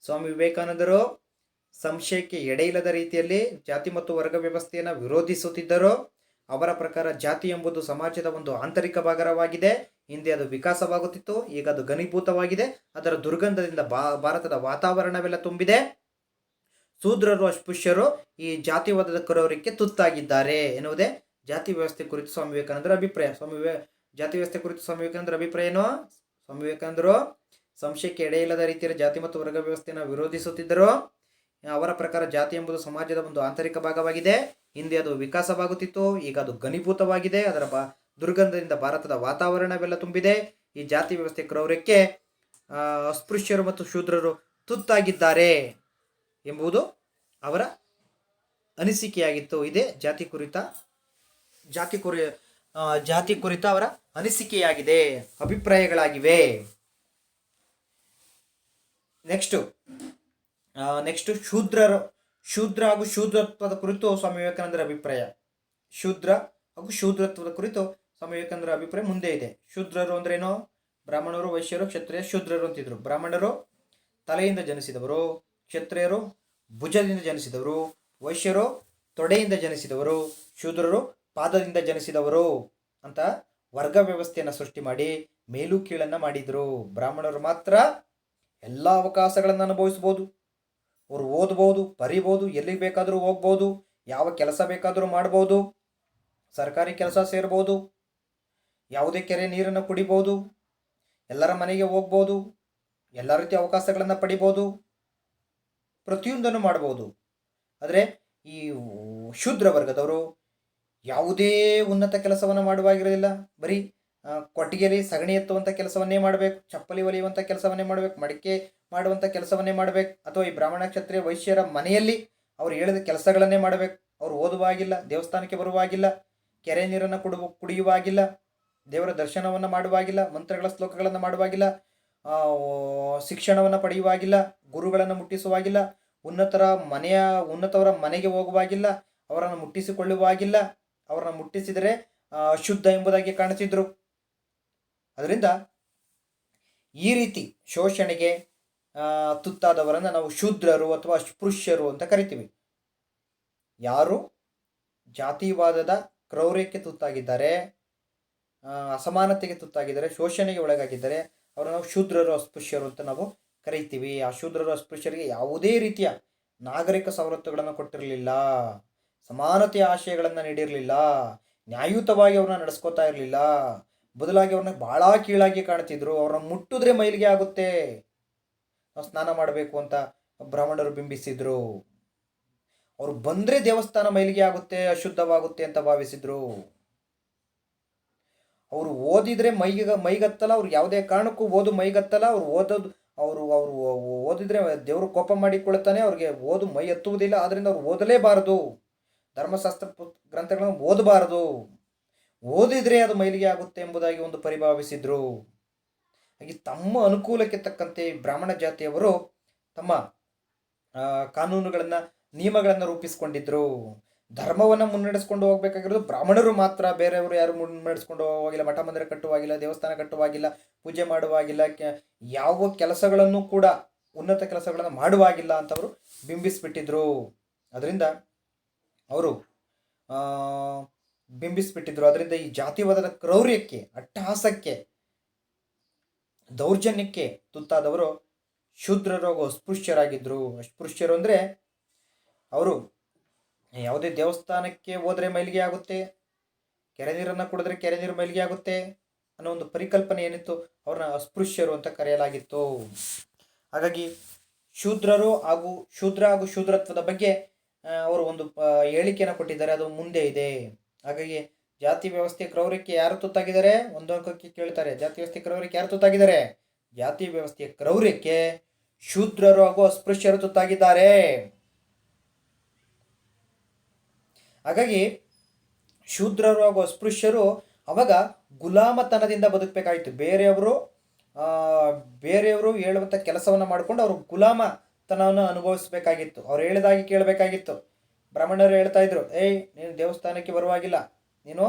ಸ್ವಾಮಿ ವಿವೇಕಾನಂದರು ಸಂಶಯಕ್ಕೆ ಎಡೆಯಿಲ್ಲದ ರೀತಿಯಲ್ಲಿ ಜಾತಿ ಮತ್ತು ವರ್ಗ ವ್ಯವಸ್ಥೆಯನ್ನು ವಿರೋಧಿಸುತ್ತಿದ್ದರು. ಅವರ ಪ್ರಕಾರ ಜಾತಿ ಎಂಬುದು ಸಮಾಜದ ಒಂದು ಆಂತರಿಕ ಭಾಗವಾಗಿದೆ. ಹಿಂದೆ ಅದು ವಿಕಾಸವಾಗುತ್ತಿತ್ತು, ಈಗ ಅದು ಘನೀಭೂತವಾಗಿದೆ. ಅದರ ದುರ್ಗಂಧದಿಂದ ಭಾರತದ ವಾತಾವರಣವೆಲ್ಲ ತುಂಬಿದೆ. ಶೂದ್ರರು, ಅಸ್ಪೃಶ್ಯರು ಈ ಜಾತಿವಾದದ ಕ್ರೌರ್ಯಕ್ಕೆ ತುತ್ತಾಗಿದ್ದಾರೆ ಎನ್ನುವುದೇ ಜಾತಿ ವ್ಯವಸ್ಥೆ ಕುರಿತು ಸ್ವಾಮಿ ವಿವೇಕಾನಂದರ ಅಭಿಪ್ರಾಯ. ಜಾತಿ ವ್ಯವಸ್ಥೆ ಕುರಿತು ಸ್ವಾಮಿ ವಿವೇಕಾನಂದರ ಅಭಿಪ್ರಾಯ ಏನು? ಸ್ವಾಮಿ ವಿವೇಕಾನಂದರು ಸಂಶಯಕ್ಕೆ ಎಡೆಯಿಲ್ಲದ ರೀತಿಯಲ್ಲಿ ಜಾತಿ ಮತ್ತು ವರ್ಗ ವ್ಯವಸ್ಥೆಯನ್ನು ವಿರೋಧಿಸುತ್ತಿದ್ದರು. ಅವರ ಪ್ರಕಾರ ಜಾತಿ ಎಂಬುದು ಸಮಾಜದ ಒಂದು ಆಂತರಿಕ ಭಾಗವಾಗಿದೆ. ಹಿಂದೆ ಅದು ವಿಕಾಸವಾಗುತ್ತಿತ್ತು, ಈಗ ಅದು ಘನೀಭೂತವಾಗಿದೆ. ಅದರ ದುರ್ಗಂಧದಿಂದ ಭಾರತದ ವಾತಾವರಣವೆಲ್ಲ ತುಂಬಿದೆ. ಈ ಜಾತಿ ವ್ಯವಸ್ಥೆ ಕ್ರೌರ್ಯಕ್ಕೆ ಅಸ್ಪೃಶ್ಯರು ಮತ್ತು ಶೂದ್ರರು ತುತ್ತಾಗಿದ್ದಾರೆ ಎಂಬುದು ಅವರ ಅನಿಸಿಕೆಯಾಗಿತ್ತು. ಇದೇ ಜಾತಿ ಕುರಿತ ಅವರ ಅನಿಸಿಕೆಯಾಗಿದೆ, ಅಭಿಪ್ರಾಯಗಳಾಗಿವೆ. ನೆಕ್ಸ್ಟ್ ಶೂದ್ರ ಹಾಗೂ ಶೂದ್ರತ್ವದ ಕುರಿತು ಸ್ವಾಮಿ ವಿವೇಕಾನಂದರ ಅಭಿಪ್ರಾಯ. ಶೂದ್ರ ಹಾಗೂ ಶೂದ್ರತ್ವದ ಕುರಿತು ಸ್ವಾಮಿ ವಿವೇಕಾನಂದರ ಅಭಿಪ್ರಾಯ ಮುಂದೆ ಇದೆ. ಶೂದ್ರರು ಅಂದ್ರೇನು? ಬ್ರಾಹ್ಮಣರು, ವೈಶ್ಯರು, ಕ್ಷತ್ರಿಯ ಶೂದ್ರರು ಅಂತಿದ್ರು. ಬ್ರಾಹ್ಮಣರು ತಲೆಯಿಂದ ಜನಿಸಿದವರು, ಕ್ಷತ್ರಿಯರು ಭುಜದಿಂದ ಜನಿಸಿದವರು, ವೈಶ್ಯರು ತೊಡೆಯಿಂದ ಜನಿಸಿದವರು, ಶೂದ್ರರು ಪಾದದಿಂದ ಜನಿಸಿದವರು ಅಂತ ವರ್ಗ ವ್ಯವಸ್ಥೆಯನ್ನು ಸೃಷ್ಟಿ ಮಾಡಿ ಮೇಲು ಕೀಳನ್ನು ಮಾಡಿದರು. ಬ್ರಾಹ್ಮಣರು ಮಾತ್ರ ಎಲ್ಲ ಅವಕಾಶಗಳನ್ನು ಅನುಭವಿಸ್ಬೋದು, ಅವರು ಓದ್ಬೋದು, ಬರಿಬೋದು, ಎಲ್ಲಿಗೆ ಬೇಕಾದರೂ ಹೋಗ್ಬೋದು, ಯಾವ ಕೆಲಸ ಬೇಕಾದರೂ ಮಾಡ್ಬೋದು, ಸರ್ಕಾರಿ ಕೆಲಸ ಸೇರ್ಬೋದು, ಯಾವುದೇ ಕೆರೆ ನೀರನ್ನು ಕುಡಿಬೋದು, ಎಲ್ಲರ ಮನೆಗೆ ಹೋಗ್ಬೋದು, ಎಲ್ಲ ರೀತಿಯ ಅವಕಾಶಗಳನ್ನು ಪಡಿಬೋದು. ಪ್ರತಿಯೊಂದನ್ನು ಮಾಡ್ಬೋದು. ಆದರೆ ಈ ಶೂದ್ರ ವರ್ಗದವರು ಯಾವುದೇ ಉನ್ನತ ಕೆಲಸವನ್ನು ಮಾಡುವಾಗಿರಲಿಲ್ಲ. ಬರೀ ಕೊಟ್ಟಿಗೆಯಲ್ಲಿ ಸಗಣಿ ಎತ್ತುವಂಥ ಕೆಲಸವನ್ನೇ ಮಾಡಬೇಕು, ಚಪ್ಪಲಿ ಹೊಲಿಯುವಂಥ ಕೆಲಸವನ್ನೇ ಮಾಡಬೇಕು, ಮಡಿಕೆ ಮಾಡುವಂಥ ಕೆಲಸವನ್ನೇ ಮಾಡಬೇಕು, ಅಥವಾ ಈ ಬ್ರಾಹ್ಮಣ ಕ್ಷತ್ರಿಯ ವೈಶ್ಯರ ಮನೆಯಲ್ಲಿ ಅವ್ರು ಹೇಳಿದ ಕೆಲಸಗಳನ್ನೇ ಮಾಡಬೇಕು. ಅವ್ರು ಓದುವಾಗಿಲ್ಲ, ದೇವಸ್ಥಾನಕ್ಕೆ ಬರುವಾಗಿಲ್ಲ, ಕೆರೆ ನೀರನ್ನು ಕುಡಿಯುವಾಗಿಲ್ಲ, ದೇವರ ದರ್ಶನವನ್ನು ಮಾಡುವಾಗಿಲ್ಲ, ಮಂತ್ರಗಳ ಶ್ಲೋಕಗಳನ್ನು ಮಾಡುವಾಗಿಲ್ಲ, ಶಿಕ್ಷಣವನ್ನು ಪಡೆಯುವಾಗಿಲ್ಲ, ಗುರುಗಳನ್ನು ಮುಟ್ಟಿಸುವಾಗಿಲ್ಲ, ಉನ್ನತವರ ಮನೆಗೆ ಹೋಗುವಾಗಿಲ್ಲ, ಅವರನ್ನು ಮುಟ್ಟಿಸಿಕೊಳ್ಳುವಾಗಿಲ್ಲ. ಅವರನ್ನು ಮುಟ್ಟಿಸಿದರೆ ಅಶುದ್ಧ ಎಂಬುದಾಗಿ ಕಾಣಿಸಿದ್ರು. ಅದರಿಂದ ಈ ರೀತಿ ಶೋಷಣೆಗೆ ತುತ್ತಾದವರನ್ನು ನಾವು ಶೂದ್ರರು ಅಥವಾ ಅಸ್ಪೃಶ್ಯರು ಅಂತ ಕರಿತೀವಿ. ಯಾರು ಜಾತಿವಾದದ ಕ್ರೌರ್ಯಕ್ಕೆ ತುತ್ತಾಗಿದ್ದಾರೆ, ಅಸಮಾನತೆಗೆ ತುತ್ತಾಗಿದ್ದಾರೆ, ಶೋಷಣೆಗೆ ಒಳಗಾಗಿದ್ದಾರೆ, ಅವರನ್ನು ನಾವು ಶೂದ್ರರು ಅಸ್ಪೃಶ್ಯರು ಅಂತ ನಾವು ಕರಿತೀವಿ. ಆ ಶೂದ್ರರು ಅಸ್ಪೃಶ್ಯರಿಗೆ ಯಾವುದೇ ರೀತಿಯ ನಾಗರಿಕ ಸವಲತ್ತುಗಳನ್ನು ಕೊಟ್ಟಿರಲಿಲ್ಲ, ಸಮಾನತೆಯ ಆಶಯಗಳನ್ನು ನೀಡಿರಲಿಲ್ಲ, ನ್ಯಾಯಯುತವಾಗಿ ಅವ್ರನ್ನ ನಡೆಸ್ಕೋತಾ ಇರಲಿಲ್ಲ. ಬದಲಾಗಿ ಅವ್ರನ್ನ ಭಾಳ ಕೀಳಾಗಿ ಕಾಣ್ತಿದ್ರು. ಅವ್ರನ್ನ ಮುಟ್ಟಿದ್ರೆ ಮೈಲಿಗೆ ಆಗುತ್ತೆ, ನಾವು ಸ್ನಾನ ಮಾಡಬೇಕು ಅಂತ ಬ್ರಾಹ್ಮಣರು ಬಿಂಬಿಸಿದ್ರು. ಅವರು ಬಂದರೆ ದೇವಸ್ಥಾನ ಮೈಲಿಗೆ ಆಗುತ್ತೆ, ಅಶುದ್ಧವಾಗುತ್ತೆ ಅಂತ ಭಾವಿಸಿದ್ರು. ಅವರು ಓದಿದ್ರೆ ಮೈಗತ್ತಲ್ಲ, ಅವ್ರು ಯಾವುದೇ ಕಾರಣಕ್ಕೂ ಮೈಗತ್ತಲ್ಲ. ಅವರು ಓದಿದ್ರೆ ದೇವರು ಕೋಪ ಮಾಡಿಕೊಳ್ತಾನೆ, ಅವ್ರಿಗೆ ಓದು ಮೈ ಎತ್ತುವುದಿಲ್ಲ. ಆದ್ದರಿಂದ ಅವ್ರು ಓದಲೇಬಾರದು, ಧರ್ಮಶಾಸ್ತ್ರ ಗ್ರಂಥಗಳನ್ನು ಓದಬಾರದು, ಓದಿದ್ರೆ ಅದು ಮೈಲಿಗೆ ಆಗುತ್ತೆ ಎಂಬುದಾಗಿ ಒಂದು ಪರಿಭಾವಿಸಿದ್ರು. ಹಾಗೆ ತಮ್ಮ ಅನುಕೂಲಕ್ಕೆ ತಕ್ಕಂತೆ ಬ್ರಾಹ್ಮಣ ಜಾತಿಯವರು ತಮ್ಮ ಕಾನೂನುಗಳನ್ನು, ನಿಯಮಗಳನ್ನು ರೂಪಿಸ್ಕೊಂಡಿದ್ರು. ಧರ್ಮವನ್ನು ಮುನ್ನಡೆಸ್ಕೊಂಡು ಹೋಗ್ಬೇಕಾಗಿರೋದು ಬ್ರಾಹ್ಮಣರು ಮಾತ್ರ, ಬೇರೆಯವರು ಯಾರು ಮುನ್ನಡೆಸ್ಕೊಂಡು ಹೋಗಿಲ್ಲ. ಮಠ ಮಂದಿರ ಕಟ್ಟುವಾಗಿಲ್ಲ, ದೇವಸ್ಥಾನ ಕಟ್ಟುವಾಗಿಲ್ಲ, ಪೂಜೆ ಮಾಡುವಾಗಿಲ್ಲ, ಯಾವ ಕೆಲಸಗಳನ್ನು ಕೂಡ ಉನ್ನತ ಕೆಲಸಗಳನ್ನು ಮಾಡುವಾಗಿಲ್ಲ ಅಂತವರು ಬಿಂಬಿಸ್ಬಿಟ್ಟಿದ್ರು. ಅದರಿಂದ ಅವರು ಅದರಿಂದ ಈ ಜಾತಿವಾದದ ಕ್ರೌರ್ಯಕ್ಕೆ, ಅಟ್ಟಹಾಸಕ್ಕೆ, ದೌರ್ಜನ್ಯಕ್ಕೆ ತುತ್ತಾದವರು ಶೂದ್ರರು ಹಾಗೂ ಅಸ್ಪೃಶ್ಯರಾಗಿದ್ದರು. ಅಸ್ಪೃಶ್ಯರು ಅಂದರೆ ಅವರು ಯಾವುದೇ ದೇವಸ್ಥಾನಕ್ಕೆ ಹೋದರೆ ಮೈಲಿಗೆ ಆಗುತ್ತೆ, ಕೆರೆ ನೀರನ್ನು ಕುಡಿದ್ರೆ ಕೆರೆ ನೀರು ಮೈಲಿಗೆ ಆಗುತ್ತೆ ಅನ್ನೋ ಒಂದು ಪರಿಕಲ್ಪನೆ ಏನಿತ್ತು, ಅವ್ರನ್ನ ಅಸ್ಪೃಶ್ಯರು ಅಂತ ಕರೆಯಲಾಗಿತ್ತು. ಹಾಗಾಗಿ ಶೂದ್ರ ಹಾಗೂ ಶೂದ್ರತ್ವದ ಬಗ್ಗೆ ಅವರು ಒಂದು ಹೇಳಿಕೆಯನ್ನು ಕೊಟ್ಟಿದ್ದಾರೆ, ಅದು ಮುಂದೆ ಇದೆ. ಹಾಗಾಗಿ ಜಾತಿ ವ್ಯವಸ್ಥೆ ಕ್ರೌರ್ಯಕ್ಕೆ ಯಾರು ತುತ್ತಾಗಿದ್ದಾರೆ? ಒಂದು ಅಂಕಕ್ಕೆ ಕೇಳ್ತಾರೆ, ಜಾತಿ ವ್ಯವಸ್ಥೆ ಕ್ರೌರ್ಯಕ್ಕೆ ಯಾರು ತುತ್ತಾಗಿದ್ದಾರೆ? ಜಾತಿ ವ್ಯವಸ್ಥೆಯ ಕ್ರೌರ್ಯಕ್ಕೆ ಶೂದ್ರರು ಹಾಗೂ ಅಸ್ಪೃಶ್ಯರು ತುತ್ತಾಗಿದ್ದಾರೆ. ಹಾಗಾಗಿ ಶೂದ್ರರು ಹಾಗೂ ಅಸ್ಪೃಶ್ಯರು ಅವಾಗ ಗುಲಾಮತನದಿಂದ ಬದುಕಬೇಕಾಗಿತ್ತು. ಬೇರೆಯವರು ಹೇಳುವಂಥ ಕೆಲಸವನ್ನು ಮಾಡಿಕೊಂಡು ಅವರು ಗುಲಾಮತನವನ್ನು ಅನುಭವಿಸಬೇಕಾಗಿತ್ತು. ಅವ್ರು ಹೇಳಿದಾಗಿ ಕೇಳಬೇಕಾಗಿತ್ತು. ಬ್ರಾಹ್ಮಣರು ಹೇಳ್ತಾ ಇದ್ರು, ನೀನು ದೇವಸ್ಥಾನಕ್ಕೆ ಬರುವಾಗಿಲ್ಲ, ನೀನು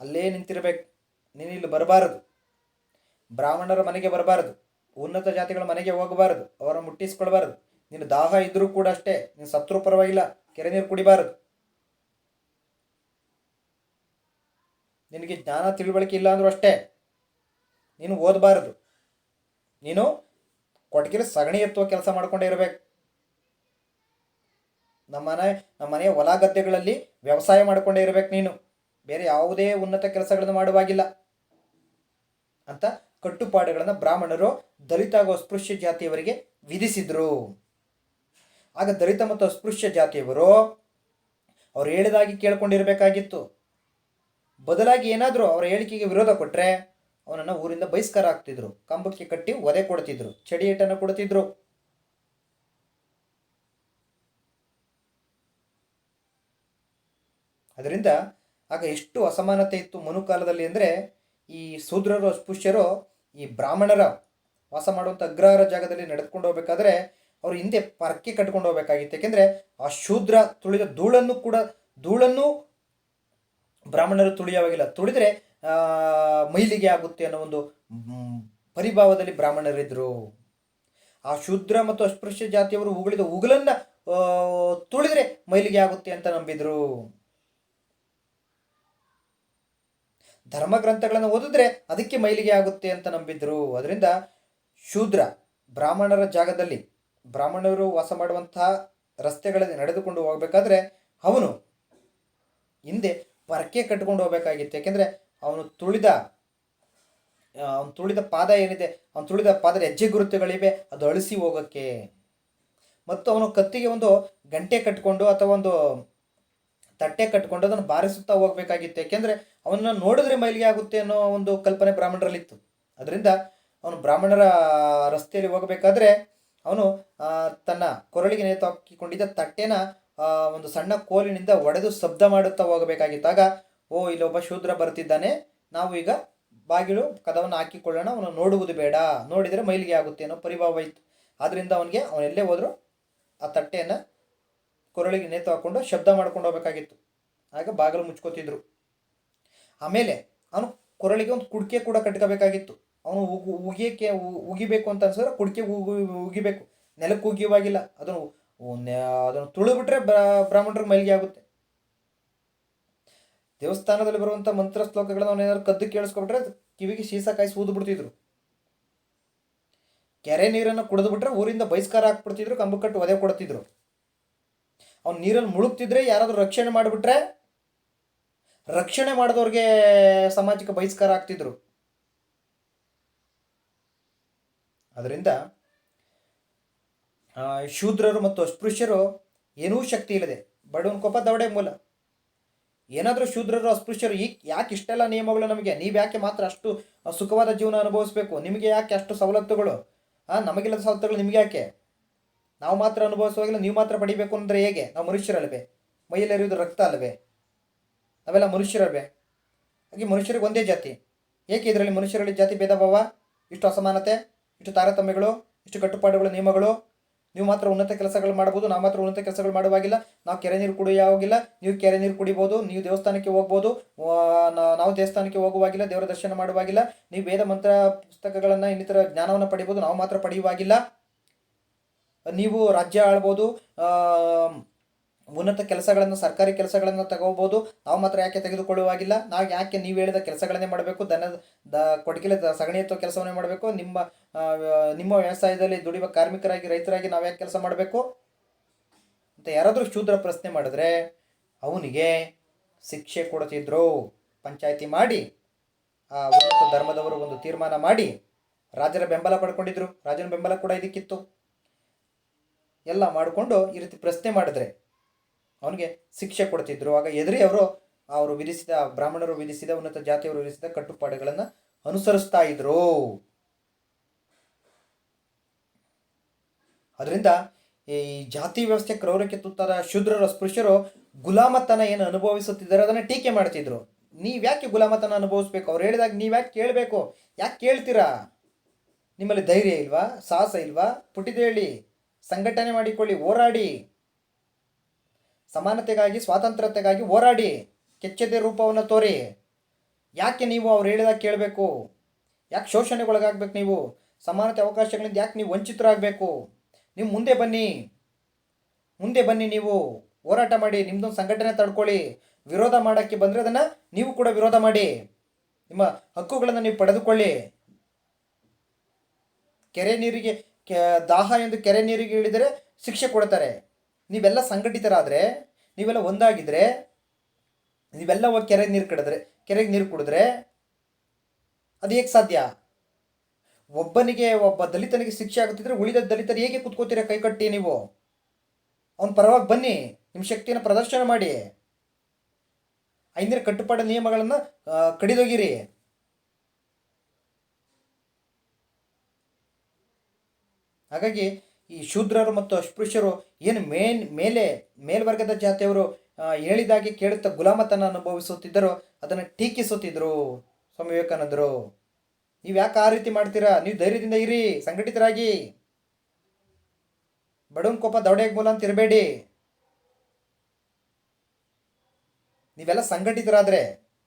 ಅಲ್ಲೇ ನಿಂತಿರಬೇಕು, ನೀನು ಇಲ್ಲಿ ಬರಬಾರದು, ಬ್ರಾಹ್ಮಣರ ಮನೆಗೆ ಬರಬಾರದು, ಉನ್ನತ ಜಾತಿಗಳ ಮನೆಗೆ ಹೋಗಬಾರದು, ಅವರ ಮುಟ್ಟಿಸ್ಕೊಳ್ಬಾರದು, ನೀನು ದಾಹ ಇದ್ರೂ ಕೂಡ ಅಷ್ಟೇ, ನೀನು ಸತ್ರು ಪರವಾಗಿಲ್ಲ, ಕೆರೆ ನೀರು ಕುಡಿಬಾರದು, ನಿನಗೆ ಜ್ಞಾನ ತಿಳುವಳಿಕೆ ಇಲ್ಲ ಅಂದರೂ ಅಷ್ಟೇ, ನೀನು ಓದಬಾರದು, ನೀನು ಕೊಟ್ಟಿಗೆ ಸಗಣಿ ಎತ್ತುವ ಕೆಲಸ ಮಾಡ್ಕೊಂಡೇ ಇರಬೇಕು, ನಮ್ಮ ಮನೆಯ ಹೊಲ ಗದ್ದೆಗಳಲ್ಲಿ ವ್ಯವಸಾಯ ಮಾಡಿಕೊಂಡೇ ಇರಬೇಕು, ನೀನು ಬೇರೆ ಯಾವುದೇ ಉನ್ನತ ಕೆಲಸಗಳನ್ನು ಮಾಡುವಾಗಿಲ್ಲ ಅಂತ ಕಟ್ಟುಪಾಡುಗಳನ್ನು ಬ್ರಾಹ್ಮಣರು ದಲಿತ ಹಾಗೂ ಅಸ್ಪೃಶ್ಯ ಜಾತಿಯವರಿಗೆ ವಿಧಿಸಿದ್ರು. ಆಗ ದಲಿತ ಮತ್ತು ಅಸ್ಪೃಶ್ಯ ಜಾತಿಯವರು ಅವ್ರು ಹೇಳಿದಾಗಿ ಕೇಳ್ಕೊಂಡಿರಬೇಕಾಗಿತ್ತು. ಬದಲಾಗಿ ಏನಾದರೂ ಅವರ ಹೇಳಿಕೆಗೆ ವಿರೋಧ ಕೊಟ್ಟರೆ ಅವನನ್ನು ಊರಿಂದ ಬಹಿಷ್ಕಾರ ಆಗ್ತಿದ್ರು, ಕಂಬಕ್ಕೆ ಕಟ್ಟಿ ಒದೆ ಕೊಡ್ತಿದ್ರು, ಚಡಿಯೇಟನ್ನು ಕೊಡ್ತಿದ್ರು. ಅದರಿಂದ ಆಗ ಎಷ್ಟು ಅಸಮಾನತೆ ಇತ್ತು ಮನುಕಾಲದಲ್ಲಿ ಅಂದರೆ, ಈ ಶೂದ್ರರು ಅಸ್ಪೃಶ್ಯರು ಈ ಬ್ರಾಹ್ಮಣರ ವಾಸ ಮಾಡುವಂಥ ಅಗ್ರಹಾರ ಜಾಗದಲ್ಲಿ ನಡೆದುಕೊಂಡು ಹೋಗ್ಬೇಕಾದ್ರೆ ಅವರು ಹಿಂದೆ ಪರಕೆ ಕಟ್ಕೊಂಡು ಹೋಗ್ಬೇಕಾಗಿತ್ತು. ಯಾಕೆಂದರೆ ಆ ಶೂದ್ರ ತುಳಿದ ಧೂಳನ್ನು ಬ್ರಾಹ್ಮಣರು ತುಳಿಯವಾಗಿಲ್ಲ, ತುಳಿದರೆ ಮೈಲಿಗೆ ಆಗುತ್ತೆ ಅನ್ನೋ ಒಂದು ಪರಿಭಾವದಲ್ಲಿ ಬ್ರಾಹ್ಮಣರಿದ್ದರು. ಆ ಶೂದ್ರ ಮತ್ತು ಅಸ್ಪೃಶ್ಯ ಜಾತಿಯವರು ಉಗುಳಿದ ಉಗುಲನ್ನು ತುಳಿದರೆ ಮೈಲಿಗೆ ಆಗುತ್ತೆ ಅಂತ ನಂಬಿದ್ರು. ಧರ್ಮಗ್ರಂಥಗಳನ್ನು ಓದಿದ್ರೆ ಅದಕ್ಕೆ ಮೈಲಿಗೆ ಆಗುತ್ತೆ ಅಂತ ನಂಬಿದ್ರು. ಅದರಿಂದ ಶೂದ್ರ ಬ್ರಾಹ್ಮಣರ ಜಾಗದಲ್ಲಿ, ಬ್ರಾಹ್ಮಣರು ವಾಸ ಮಾಡುವಂತಹ ರಸ್ತೆಗಳಲ್ಲಿ ನಡೆದುಕೊಂಡು ಹೋಗಬೇಕಾದ್ರೆ ಅವನು ಹಿಂದೆ ಪರಕೆ ಕಟ್ಕೊಂಡು ಹೋಗ್ಬೇಕಾಗಿತ್ತು. ಯಾಕೆಂದರೆ ಅವನು ತುಳಿದ ಪಾದ ಏನಿದೆ, ಅವನು ತುಳಿದ ಪಾದದ ಹೆಜ್ಜೆ ಗುರುತುಗಳಿವೆ, ಅದು ಅಳಿಸಿ ಹೋಗೋಕ್ಕೆ. ಮತ್ತು ಅವನು ಕತ್ತಿಗೆ ಒಂದು ಗಂಟೆ ಕಟ್ಕೊಂಡು ಅಥವಾ ಒಂದು ತಟ್ಟೆ ಕಟ್ಕೊಂಡು ಅದನ್ನು ಬಾರಿಸುತ್ತಾ ಹೋಗ್ಬೇಕಾಗಿತ್ತು. ಯಾಕೆಂದರೆ ಅವನನ್ನು ನೋಡಿದ್ರೆ ಮೈಲಿಗೆ ಆಗುತ್ತೆ ಅನ್ನೋ ಒಂದು ಕಲ್ಪನೆ ಬ್ರಾಹ್ಮಣರಲ್ಲಿತ್ತು. ಅದರಿಂದ ಅವನು ಬ್ರಾಹ್ಮಣರ ರಸ್ತೆಯಲ್ಲಿ ಹೋಗಬೇಕಾದ್ರೆ ಅವನು ತನ್ನ ಕೊರಳಿಗೆ ನೇತು ಹಾಕಿಕೊಂಡಿದ್ದ ತಟ್ಟೆನ ಒಂದು ಸಣ್ಣ ಕೋಲಿನಿಂದ ಒಡೆದು ಶಬ್ದ ಮಾಡುತ್ತಾ ಹೋಗಬೇಕಾಗಿತ್ತು. ಆಗ ಓ ಇಲ್ಲೊಬ್ಬ ಶೂದ್ರ ಬರ್ತಿದ್ದಾನೆ, ನಾವು ಈಗ ಬಾಗಿಲು ಕದವನ್ನು ಹಾಕಿಕೊಳ್ಳೋಣ, ಅವನು ನೋಡುವುದು ಬೇಡ, ನೋಡಿದರೆ ಮೈಲಿಗೆ ಆಗುತ್ತೆ ಅನ್ನೋ ಪರಿಭಾವ ಇತ್ತು. ಆದ್ದರಿಂದ ಅವನೆಲ್ಲೇ ಹೋದರೂ ಆ ತಟ್ಟೆಯನ್ನು ಕೊರಳಿಗೆ ನೇತು ಹಾಕ್ಕೊಂಡು ಶಬ್ದ ಮಾಡ್ಕೊಂಡು ಹೋಗ್ಬೇಕಾಗಿತ್ತು. ಆಗ ಬಾಗಿಲು ಮುಚ್ಕೋತಿದ್ರು. ಆಮೇಲೆ ಅವನು ಕೊರಳಿಗೆ ಒಂದು ಕುಡಿಕೆ ಕೂಡ ಕಟ್ಕೋಬೇಕಾಗಿತ್ತು. ಅವನು ಉಗಿಬೇಕು ಅಂತ ಅನ್ಸಿದ್ರೆ ಕುಡಿಕೆ ಉಗಿಬೇಕು, ನೆಲಕ್ಕೆ ಉಗಿಯುವಾಗಿಲ್ಲ. ಅದನ್ನು ತುಳಿದ್ಬಿಟ್ರೆ ಬ್ರಾಹ್ಮಣರಿಗೆ ಮೈಲಿಗೆ ಆಗುತ್ತೆ. ದೇವಸ್ಥಾನದಲ್ಲಿ ಬರುವಂಥ ಮಂತ್ರ ಶ್ಲೋಕಗಳನ್ನು ಅವನೇನಾದ್ರು ಕದ್ದು ಕೇಳಿಸ್ಕೊಬಿಟ್ರೆ ಕಿವಿಗೆ ಶೀಸ ಕಾಯಿಸಿ ಊದು ಬಿಡ್ತಿದ್ರು. ಕೆರೆ ನೀರನ್ನು ಕುಡಿದು ಬಿಟ್ರೆ ಊರಿಂದ ಬಹಿಷ್ಕಾರ ಹಾಕ್ಬಿಡ್ತಿದ್ರು, ಕಂಬ ಕಟ್ಟು ಒದೆ ಕೊಡ್ತಿದ್ರು. ಅವ್ನು ನೀರಲ್ಲಿ ಮುಳುಗ್ತಿದ್ರೆ ಯಾರಾದರೂ ರಕ್ಷಣೆ ಮಾಡಿಬಿಟ್ರೆ ರಕ್ಷಣೆ ಮಾಡಿದವ್ರಿಗೆ ಸಮಾಜಕ್ಕೆ ಬಹಿಷ್ಕಾರ ಆಗ್ತಿದ್ರು. ಅದರಿಂದ ಶೂದ್ರರು ಮತ್ತು ಅಸ್ಪೃಶ್ಯರು ಏನೂ ಶಕ್ತಿ ಇಲ್ಲದೆ ಬಡವನ ಕೋಪ ದವಡೆ ಮೂಲ. ಏನಾದರೂ ಶೂದ್ರರು ಅಸ್ಪೃಶ್ಯರು ಯಾಕೆ ಇಷ್ಟೆಲ್ಲ ನಿಯಮಗಳು ನಮಗೆ, ನೀವು ಯಾಕೆ ಮಾತ್ರ ಅಷ್ಟು ಸುಖವಾದ ಜೀವನ ಅನುಭವಿಸ್ಬೇಕು, ನಿಮಗೆ ಯಾಕೆ ಅಷ್ಟು ಸವಲತ್ತುಗಳು, ನಮಗಿಲ್ಲದ ಸವಲತ್ತುಗಳು ನಿಮಗೆ ಯಾಕೆ, ನಾವು ಮಾತ್ರ ಅನುಭವಿಸುವಾಗಿಲ್ಲ ನೀವು ಮಾತ್ರ ಪಡಿಬೇಕು ಅಂದರೆ ಹೇಗೆ? ನಾವು ಮನುಷ್ಯರಲ್ವೇ? ಮೈಯಲ್ಲಿರುವುದು ರಕ್ತ ಅಲ್ವೇ? ನಾವೆಲ್ಲ ಮನುಷ್ಯರಲ್ವೇ? ಹಾಗೆ ಮನುಷ್ಯರಿಗೆ ಒಂದೇ ಜಾತಿ, ಏಕೆ ಇದರಲ್ಲಿ ಮನುಷ್ಯರಲ್ಲಿ ಜಾತಿ ಭೇದ ಭಾವ, ಇಷ್ಟು ಅಸಮಾನತೆ, ಇಷ್ಟು ತಾರತಮ್ಯಗಳು, ಇಷ್ಟು ಕಟ್ಟುಪಾಡುಗಳು, ನಿಯಮಗಳು? ನೀವು ಮಾತ್ರ ಉನ್ನತ ಕೆಲಸಗಳು ಮಾಡ್ಬೋದು, ನಾವು ಮಾತ್ರ ಉನ್ನತ ಕೆಲಸಗಳು ಮಾಡುವಾಗಿಲ್ಲ. ನಾವು ಕೆರೆ ನೀರು ಕುಡಿಯೋವಾಗಿಲ್ಲ, ನೀವು ಕೆರೆ ನೀರು ಕುಡಿಬೋದು. ನೀವು ದೇವಸ್ಥಾನಕ್ಕೆ ಹೋಗ್ಬೋದು, ನಾವು ದೇವಸ್ಥಾನಕ್ಕೆ ಹೋಗುವಾಗಿಲ್ಲ, ದೇವರ ದರ್ಶನ ಮಾಡುವಾಗಿಲ್ಲ. ನೀವು ವೇದ ಮಂತ್ರ ಪುಸ್ತಕಗಳನ್ನು ಇನ್ನಿತರ ಜ್ಞಾನವನ್ನು ಪಡಿಬೋದು, ನಾವು ಮಾತ್ರ ಪಡೆಯುವಾಗಿಲ್ಲ. ನೀವು ರಾಜ್ಯ ಆಳ್ಬೋದು, ಉನ್ನತ ಕೆಲಸಗಳನ್ನು ಸರ್ಕಾರಿ ಕೆಲಸಗಳನ್ನು ತಗೋಬೋದು, ನಾವು ಮಾತ್ರ ಯಾಕೆ ತೆಗೆದುಕೊಳ್ಳುವಾಗಿಲ್ಲ. ನಾವು ಯಾಕೆ ನೀವು ಹೇಳಿದ ಕೆಲಸಗಳನ್ನೇ ಮಾಡಬೇಕು, ಕೊಡಗಿಲೆ ಸಗಣಿ ಎತ್ತೋ ಕೆಲಸವನ್ನೇ ಮಾಡಬೇಕು, ನಿಮ್ಮ ವ್ಯವಸಾಯದಲ್ಲಿ ದುಡಿಯುವ ಕಾರ್ಮಿಕರಾಗಿ ರೈತರಾಗಿ ನಾವು ಯಾಕೆ ಕೆಲಸ ಮಾಡಬೇಕು ಅಂತ ಯಾರಾದರೂ ಶೂದ್ರ ಪ್ರಶ್ನೆ ಮಾಡಿದ್ರೆ ಅವನಿಗೆ ಶಿಕ್ಷೆ ಕೊಡ್ತಿದ್ರು. ಪಂಚಾಯಿತಿ ಮಾಡಿ ಆ ಉನ್ನತ ಧರ್ಮದವರು ಒಂದು ತೀರ್ಮಾನ ಮಾಡಿ ರಾಜರ ಬೆಂಬಲ ಪಡ್ಕೊಂಡಿದ್ರು. ರಾಜನ ಬೆಂಬಲ ಕೂಡ ಇದಕ್ಕಿತ್ತು. ಎಲ್ಲ ಮಾಡಿಕೊಂಡು ಈ ರೀತಿ ಪ್ರಶ್ನೆ ಮಾಡಿದ್ರೆ ಅವನಿಗೆ ಶಿಕ್ಷೆ ಕೊಡ್ತಿದ್ರು. ಆಗ ಎದುರಿ ಅವರು ವಿಧಿಸಿದ, ಬ್ರಾಹ್ಮಣರು ವಿಧಿಸಿದ, ಉನ್ನತ ಜಾತಿಯವರು ವಿಧಿಸಿದ ಕಟ್ಟುಪಾಡುಗಳನ್ನು ಅನುಸರಿಸ್ತಾ ಇದ್ರು. ಅದರಿಂದ ಈ ಜಾತಿ ವ್ಯವಸ್ಥೆ ಕ್ರೌರ್ಯಕ್ಕೆ ತುತ್ತಾದ ಶೂದ್ರರು ಅಸ್ಪೃಶ್ಯರು ಗುಲಾಮತನ ಏನು ಅನುಭವಿಸುತ್ತಿದ್ದಾರೆ ಅದನ್ನು ಟೀಕೆ ಮಾಡ್ತಿದ್ರು. ನೀವ್ಯಾಕೆ ಗುಲಾಮತನ ಅನುಭವಿಸ್ಬೇಕು? ಅವ್ರು ಹೇಳಿದಾಗ ನೀವ್ಯಾಕೆ ಕೇಳಬೇಕು? ಯಾಕೆ ಕೇಳ್ತೀರಾ? ನಿಮ್ಮಲ್ಲಿ ಧೈರ್ಯ ಇಲ್ವಾ? ಸಾಹಸ ಇಲ್ವಾ? ಪುಟಿದೇಳಿ ಸಂಘಟನೆ ಮಾಡಿಕೊಳ್ಳಿ, ಹೋರಾಡಿ, ಸಮಾನತೆಗಾಗಿ ಸ್ವಾತಂತ್ರ್ಯತೆಗಾಗಿ ಹೋರಾಡಿ, ಕೆಚ್ಚದೆ ರೂಪವನ್ನು ತೋರಿ. ಯಾಕೆ ನೀವು ಅವ್ರು ಹೇಳಿದಾಗ ಕೇಳಬೇಕು? ಯಾಕೆ ಶೋಷಣೆಗೊಳಗಾಗಬೇಕು? ನೀವು ಸಮಾನತೆ ಅವಕಾಶಗಳಿಂದ ಯಾಕೆ ನೀವು ವಂಚಿತರಾಗಬೇಕು? ನೀವು ಮುಂದೆ ಬನ್ನಿ, ನೀವು ಹೋರಾಟ ಮಾಡಿ, ನಿಮ್ಮದೊಂದು ಸಂಘಟನೆ ತಡ್ಕೊಳ್ಳಿ. ವಿರೋಧ ಮಾಡೋಕ್ಕೆ ಬಂದರೆ ಅದನ್ನು ನೀವು ಕೂಡ ವಿರೋಧ ಮಾಡಿ, ನಿಮ್ಮ ಹಕ್ಕುಗಳನ್ನು ನೀವು ಪಡೆದುಕೊಳ್ಳಿ. ಕೆರೆ ನೀರಿಗೆ ದಾಹ ಎಂದು ಕೆರೆ ನೀರಿಗೆ ಇಳಿದರೆ ಶಿಕ್ಷೆ ಕೊಡ್ತಾರೆ. ನೀವೆಲ್ಲ ಸಂಘಟಿತರಾದರೆ, ನೀವೆಲ್ಲ ಒಂದಾಗಿದ್ದರೆ, ನೀವೆಲ್ಲ ಹೋಗಿ ಕೆರೆಗೆ ನೀರು ಕುಡಿದ್ರೆ ಅದು ಹೇಗೆ ಸಾಧ್ಯ? ಒಬ್ಬ ದಲಿತನಿಗೆ ಶಿಕ್ಷೆ ಆಗುತ್ತಿದ್ರೆ ಉಳಿದ ದಲಿತರು ಹೇಗೆ ಕೂತ್ಕೋತೀರ ಕೈಕಟ್ಟಿ? ನೀವು ಅವನ ಪರವಾಗಿ ಬನ್ನಿ, ನಿಮ್ಮ ಶಕ್ತಿಯನ್ನು ಪ್ರದರ್ಶನ ಮಾಡಿ, ಐಂದಿನ ಕಟ್ಟುಪಾಡು ನಿಯಮಗಳನ್ನು ಕಡಿದೊಗಿರಿ. ಹಾಗಾಗಿ ಈ ಶೂದ್ರರು ಮತ್ತು ಅಸ್ಪೃಶ್ಯರು ಏನು ಮೇಲ್ವರ್ಗದ ಜಾತಿಯವರು ಹೇಳಿದಾಗೆ ಕೇಳುತ್ತಾ ಗುಲಾಮತನ ಅನುಭವಿಸುತ್ತಿದ್ದರೋ ಅದನ್ನು ಟೀಕಿಸುತ್ತಿದ್ದರು ಸ್ವಾಮಿ ವಿವೇಕಾನಂದರು. ನೀವು ಯಾಕೆ ಆ ರೀತಿ ಮಾಡ್ತೀರಾ? ನೀವು ಧೈರ್ಯದಿಂದ ಇರಿ, ಸಂಘಟಿತರಾಗಿ. ಬಡವನ ಕೋಪ ದವಡೆಗೆ ಮೂಲ ಅಂತ ಇರಬೇಡಿ. ನೀವೆಲ್ಲ ಸಂಘಟಿತರಾದರೆ,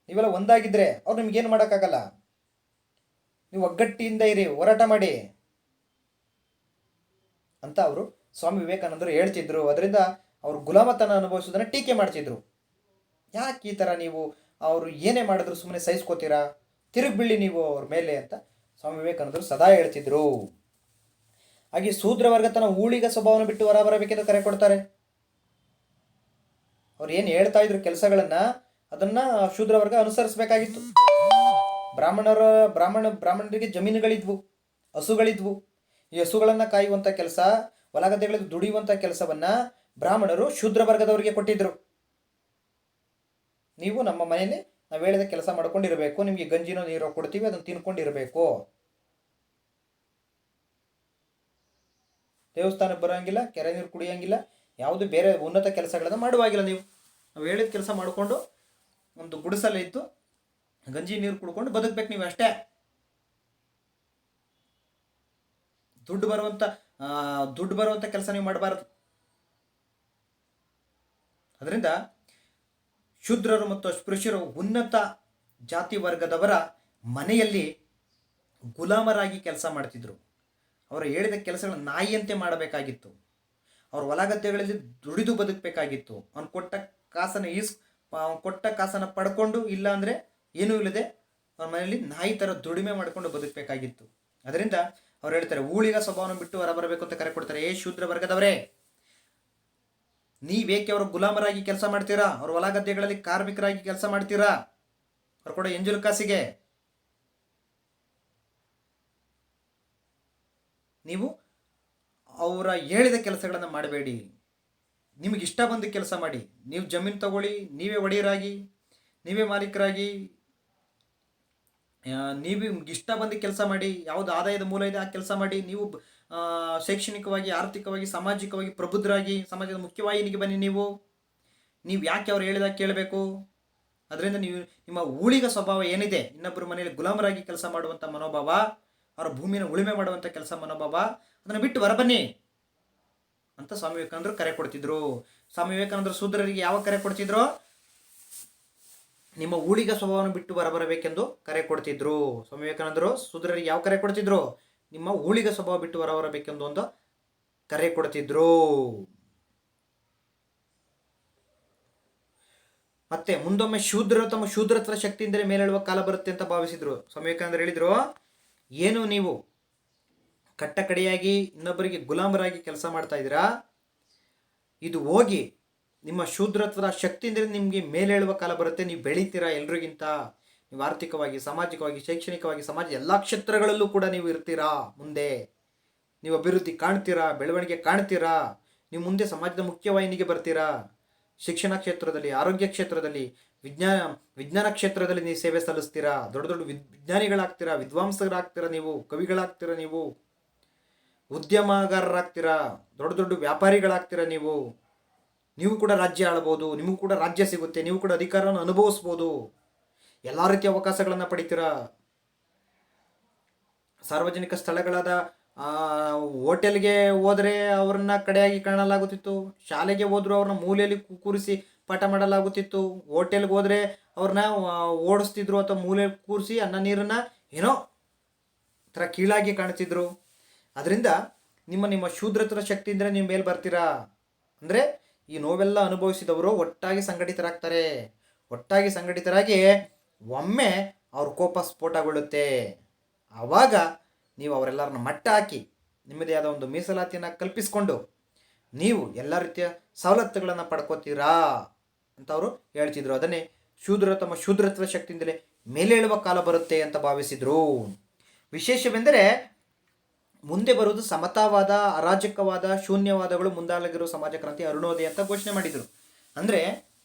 ನೀವೆಲ್ಲ ಒಂದಾಗಿದ್ದರೆ ಅವ್ರು ನಿಮ್ಗೇನು ಮಾಡೋಕ್ಕಾಗಲ್ಲ. ನೀವು ಒಗ್ಗಟ್ಟಿಯಿಂದ ಇರಿ, ಹೋರಾಟ ಮಾಡಿ ಅಂತ ಅವರು ಸ್ವಾಮಿ ವಿವೇಕಾನಂದರು ಹೇಳ್ತಿದ್ರು. ಅದರಿಂದ ಅವರು ಗುಲಾಮತನ ಅನುಭವಿಸೋದನ್ನು ಟೀಕೆ ಮಾಡ್ತಿದ್ರು. ಯಾಕೆ ಈ ಥರ ನೀವು ಅವರು ಏನೇ ಮಾಡಿದ್ರು ಸುಮ್ಮನೆ ಸಹಿಸ್ಕೋತೀರಾ? ತಿರುಗಿ ನೀವು ಅವ್ರ ಮೇಲೆ ಅಂತ ಸ್ವಾಮಿ ವಿವೇಕಾನಂದರು ಸದಾ ಹೇಳ್ತಿದ್ರು. ಹಾಗೆ ಶೂದ್ರ ವರ್ಗ ತನ್ನ ಊಳಿಗ ಸ್ವಭಾವನ ಬಿಟ್ಟು ಹೊರ ಬರಬೇಕೆಂದು ಕರೆ ಕೊಡ್ತಾರೆ. ಅವ್ರು ಏನು ಹೇಳ್ತಾ ಇದ್ರು ಕೆಲಸಗಳನ್ನು, ಅದನ್ನು ಶೂದ್ರ ವರ್ಗ ಅನುಸರಿಸಬೇಕಾಗಿತ್ತು. ಬ್ರಾಹ್ಮಣರಿಗೆ ಜಮೀನುಗಳಿದ್ವು, ಹಸುಗಳಿದ್ವು. ಈ ಹಸುಗಳನ್ನು ಕಾಯುವಂಥ ಕೆಲಸ, ಹೊಲ ಗದ್ದೆಗಳಲ್ಲಿ ದುಡಿಯುವಂಥ ಕೆಲಸವನ್ನ ಬ್ರಾಹ್ಮಣರು ಶೂದ್ರ ವರ್ಗದವರಿಗೆ ಕೊಟ್ಟಿದ್ರು. ನೀವು ನಮ್ಮ ಮನೆಯಲ್ಲಿ ನಾವು ಹೇಳಿದ ಕೆಲಸ ಮಾಡ್ಕೊಂಡಿರಬೇಕು, ನಿಮಗೆ ಗಂಜಿನೋ ನೀರೋ ಕೊಡ್ತೀವಿ, ಅದನ್ನು ತಿನ್ಕೊಂಡಿರಬೇಕು. ದೇವಸ್ಥಾನಕ್ಕೆ ಬರೋಂಗಿಲ್ಲ, ಕೆರೆ ನೀರು ಕುಡಿಯೋಂಗಿಲ್ಲ, ಯಾವುದು ಬೇರೆ ಉನ್ನತ ಕೆಲಸಗಳನ್ನು ಮಾಡುವಾಗಿಲ್ಲ. ನಾವು ಹೇಳಿದ ಕೆಲಸ ಮಾಡಿಕೊಂಡು ಒಂದು ಗುಡಿಸಲು ಇದ್ದು ಗಂಜಿ ನೀರು ಕುಡ್ಕೊಂಡು ಬದುಕಬೇಕು ನೀವು ಅಷ್ಟೇ. ದುಡ್ಡು ಬರುವಂಥ ಕೆಲಸ ನೀವು ಮಾಡಬಾರದು. ಅದರಿಂದ ಶೂದ್ರರು ಮತ್ತು ಅಸ್ಪೃಶ್ಯರು ಉನ್ನತ ಜಾತಿ ವರ್ಗದವರ ಮನೆಯಲ್ಲಿ ಗುಲಾಮರಾಗಿ ಕೆಲಸ ಮಾಡ್ತಿದ್ರು. ಅವರು ಹೇಳಿದ ಕೆಲಸಗಳನ್ನ ನಾಯಿಯಂತೆ ಮಾಡಬೇಕಾಗಿತ್ತು. ಅವ್ರ ಹೊಲ ಗದ್ದೆಗಳಲ್ಲಿ ದುಡಿದು ಬದುಕಬೇಕಾಗಿತ್ತು. ಅವ್ನು ಕೊಟ್ಟ ಕಾಸನ್ನು ಪಡ್ಕೊಂಡು, ಇಲ್ಲ ಅಂದರೆ ಏನೂ ಇಲ್ಲದೆ ಅವ್ರ ಮನೆಯಲ್ಲಿ ನಾಯಿ ಥರ ದುಡಿಮೆ ಮಾಡಿಕೊಂಡು ಬದುಕಬೇಕಾಗಿತ್ತು. ಅದರಿಂದ ಅವ್ರು ಹೇಳ್ತಾರೆ, ಊಳಿಗ ಸ್ವಭಾವನ ಬಿಟ್ಟು ಹೊರ ಬರಬೇಕು ಅಂತ ಕರೆ ಕೊಡ್ತಾರೆ. ಶೂದ್ರ ವರ್ಗದವರೇ, ನೀವೇಕೆ ಅವರು ಗುಲಾಮರಾಗಿ ಕೆಲಸ ಮಾಡ್ತೀರಾ? ಅವ್ರ ಹೊಲ ಗದ್ದೆಗಳಲ್ಲಿ ಕಾರ್ಮಿಕರಾಗಿ ಕೆಲಸ ಮಾಡ್ತೀರಾ? ಅವ್ರು ಕೂಡ ಎಂಜಲು ಕಾಸಿಗೆ ನೀವು ಅವರ ಹೇಳಿದ ಕೆಲಸಗಳನ್ನು ಮಾಡಬೇಡಿ. ನಿಮಗೆ ಇಷ್ಟ ಬಂದ ಕೆಲಸ ಮಾಡಿ. ನೀವು ಜಮೀನು ತಗೊಳ್ಳಿ, ನೀವೇ ಒಡೆಯರಾಗಿ, ನೀವೇ ಮಾಲೀಕರಾಗಿ, ನೀವು ಇಷ್ಟ ಬಂದ ಕೆಲಸ ಮಾಡಿ. ಯಾವುದು ಆದಾಯದ ಮೂಲ ಇದೆ ಆ ಕೆಲಸ ಮಾಡಿ. ನೀವು ಶೈಕ್ಷಣಿಕವಾಗಿ, ಆರ್ಥಿಕವಾಗಿ, ಸಾಮಾಜಿಕವಾಗಿ ಪ್ರಬುದ್ಧರಾಗಿ ಸಮಾಜದ ಮುಖ್ಯವಾಹಿನಿಗೆ ಬನ್ನಿ. ನೀವು ಯಾಕೆ ಅವ್ರು ಹೇಳಿದಾಗ ಕೇಳಬೇಕು? ಅದರಿಂದ ನಿಮ್ಮ ಊಳಿಗ ಸ್ವಭಾವ ಏನಿದೆ, ಇನ್ನೊಬ್ಬರ ಮನೆಯಲ್ಲಿ ಗುಲಾಮರಾಗಿ ಕೆಲಸ ಮಾಡುವಂಥ ಮನೋಭಾವ, ಅವರ ಭೂಮಿಯನ್ನು ಉಳುಮೆ ಮಾಡುವಂಥ ಕೆಲಸ ಮನೋಭಾವ, ಅದನ್ನು ಬಿಟ್ಟು ಹೊರಬನ್ನಿ ಅಂತ ಸ್ವಾಮಿ ವಿವೇಕಾನಂದರು ಕರೆ ಕೊಡ್ತಿದ್ರು. ಸ್ವಾಮಿ ವಿವೇಕಾನಂದರು ಶೂದ್ರರಿಗೆ ಯಾವ ಕರೆ ಕೊಡ್ತಿದ್ರು? ನಿಮ್ಮ ಊಳಿಗ ಸ್ವಭಾವವನ್ನು ಬಿಟ್ಟು ಹೊರಬರಬೇಕೆಂದು ಕರೆ ಕೊಡ್ತಿದ್ರು. ಸ್ವಾಮಿ ವಿವೇಕಾನಂದರು ಶೂದ್ರರಿಗೆ ಯಾವ ಕರೆ ಕೊಡ್ತಿದ್ರು? ನಿಮ್ಮ ಊಳಿಗ ಸ್ವಭಾವ ಬಿಟ್ಟು ಹೊರಬರಬೇಕೆಂದು ಒಂದು ಕರೆ ಕೊಡ್ತಿದ್ರು. ಮತ್ತೆ ಮುಂದೊಮ್ಮೆ ಶೂದ್ರರು ತಮ್ಮ ಶೂದ್ರತ್ವ ಶಕ್ತಿಯಿಂದಲೇ ಮೇಲೇಳುವ ಕಾಲ ಬರುತ್ತೆ ಅಂತ ಭಾವಿಸಿದ್ರು. ಸ್ವಾಮಿ ವಿವೇಕಾನಂದರು ಹೇಳಿದ್ರು, ಏನು ನೀವು ಕಟ್ಟಕಡೆಯಾಗಿ ಇನ್ನೊಬ್ಬರಿಗೆ ಗುಲಾಮರಾಗಿ ಕೆಲಸ ಮಾಡ್ತಾ ಇದ್ದೀರಾ, ಇದು ಹೋಗಿ ನಿಮ್ಮ ಶೂದ್ರತ್ವದ ಶಕ್ತಿಯಿಂದಲೇ ನಿಮಗೆ ಮೇಲೇಳುವ ಕಾಲ ಬರುತ್ತೆ. ನೀವು ಬೆಳೀತೀರಾ ಎಲ್ರಿಗಿಂತ. ನೀವು ಆರ್ಥಿಕವಾಗಿ, ಸಾಮಾಜಿಕವಾಗಿ, ಶೈಕ್ಷಣಿಕವಾಗಿ, ಸಮಾಜ ಎಲ್ಲ ಕ್ಷೇತ್ರಗಳಲ್ಲೂ ಕೂಡ ನೀವು ಇರ್ತೀರಾ. ಮುಂದೆ ನೀವು ಅಭಿವೃದ್ಧಿ ಕಾಣ್ತೀರಾ, ಬೆಳವಣಿಗೆ ಕಾಣ್ತೀರಾ. ನೀವು ಮುಂದೆ ಸಮಾಜದ ಮುಖ್ಯವಾಹಿನಿಗೆ ಬರ್ತೀರಾ. ಶಿಕ್ಷಣ ಕ್ಷೇತ್ರದಲ್ಲಿ, ಆರೋಗ್ಯ ಕ್ಷೇತ್ರದಲ್ಲಿ, ವಿಜ್ಞಾನ ಕ್ಷೇತ್ರದಲ್ಲಿ ನೀವು ಸೇವೆ ಸಲ್ಲಿಸ್ತೀರಾ. ದೊಡ್ಡ ದೊಡ್ಡ ವಿಜ್ಞಾನಿಗಳಾಗ್ತೀರಾ, ವಿದ್ವಾಂಸರಾಗ್ತೀರಾ, ನೀವು ಕವಿಗಳಾಗ್ತೀರಾ, ನೀವು ಉದ್ಯಮಗಾರರಾಗ್ತೀರಾ, ದೊಡ್ಡ ದೊಡ್ಡ ವ್ಯಾಪಾರಿಗಳಾಗ್ತೀರಾ. ನೀವು ಕೂಡ ರಾಜ್ಯ ಆಳ್ಬೋದು, ನಿಮಗೂ ಕೂಡ ರಾಜ್ಯ ಸಿಗುತ್ತೆ, ನೀವು ಕೂಡ ಅಧಿಕಾರವನ್ನು ಅನುಭವಿಸ್ಬೋದು, ಎಲ್ಲ ರೀತಿಯ ಅವಕಾಶಗಳನ್ನು ಪಡಿತೀರಾ. ಸಾರ್ವಜನಿಕ ಸ್ಥಳಗಳಾದ ಹೋಟೆಲ್ಗೆ ಹೋದರೆ ಅವ್ರನ್ನ ಕಡೆಯಾಗಿ ಕಾಣಲಾಗುತ್ತಿತ್ತು. ಶಾಲೆಗೆ ಹೋದ್ರು ಅವ್ರನ್ನ ಮೂಲೆಯಲ್ಲಿ ಕೂರಿಸಿ ಪಾಠ ಮಾಡಲಾಗುತ್ತಿತ್ತು. ಹೋಟೆಲ್ಗೆ ಹೋದರೆ ಅವ್ರನ್ನ ಓಡಿಸ್ತಿದ್ರು ಅಥವಾ ಮೂಲೆ ಕೂರಿಸಿ ಅನ್ನ ನೀರನ್ನು ಏನೋ ಥರ ಕೀಳಾಗಿ ಕಾಣ್ತಿದ್ರು. ಅದರಿಂದ ನಿಮ್ಮ ಶೂದ್ರತ್ವದ ಶಕ್ತಿಯಿಂದ ನೀವು ಮೇಲೆ ಬರ್ತೀರಾ. ಅಂದರೆ ಈ ನೋವೆಲ್ಲ ಅನುಭವಿಸಿದವರು ಒಟ್ಟಾಗಿ ಸಂಘಟಿತರಾಗ್ತಾರೆ. ಒಟ್ಟಾಗಿ ಸಂಘಟಿತರಾಗಿ ಒಮ್ಮೆ ಅವ್ರ ಕೋಪ ಸ್ಫೋಟಗೊಳ್ಳುತ್ತೆ. ಆವಾಗ ನೀವು ಅವರೆಲ್ಲರನ್ನ ಮಟ್ಟ ಹಾಕಿ ನಿಮ್ಮದೇ ಆದ ಒಂದು ಮೀಸಲಾತಿಯನ್ನು ಕಲ್ಪಿಸಿಕೊಂಡು ನೀವು ಎಲ್ಲ ರೀತಿಯ ಸವಲತ್ತುಗಳನ್ನು ಪಡ್ಕೋತೀರಾ ಅಂತ ಅವರು ಹೇಳ್ತಿದ್ರು. ಅದನ್ನೇ ತಮ್ಮ ಶೂದ್ರತ್ವ ಶಕ್ತಿಯಿಂದಲೇ ಮೇಲೇಳುವ ಕಾಲ ಬರುತ್ತೆ ಅಂತ ಭಾವಿಸಿದ್ರು. ವಿಶೇಷವೆಂದರೆ ಮುಂದೆ ಬರುವುದು ಸಮತಾವಾದ, ಅರಾಜಕವಾದ, ಶೂನ್ಯವಾದಗಳು ಮುಂದಾಗಿರುವ ಸಮಾಜ ಕ್ರಾಂತಿ ಅರುಣೋದಯ ಅಂತ ಘೋಷಣೆ ಮಾಡಿದರು. ಅಂದರೆ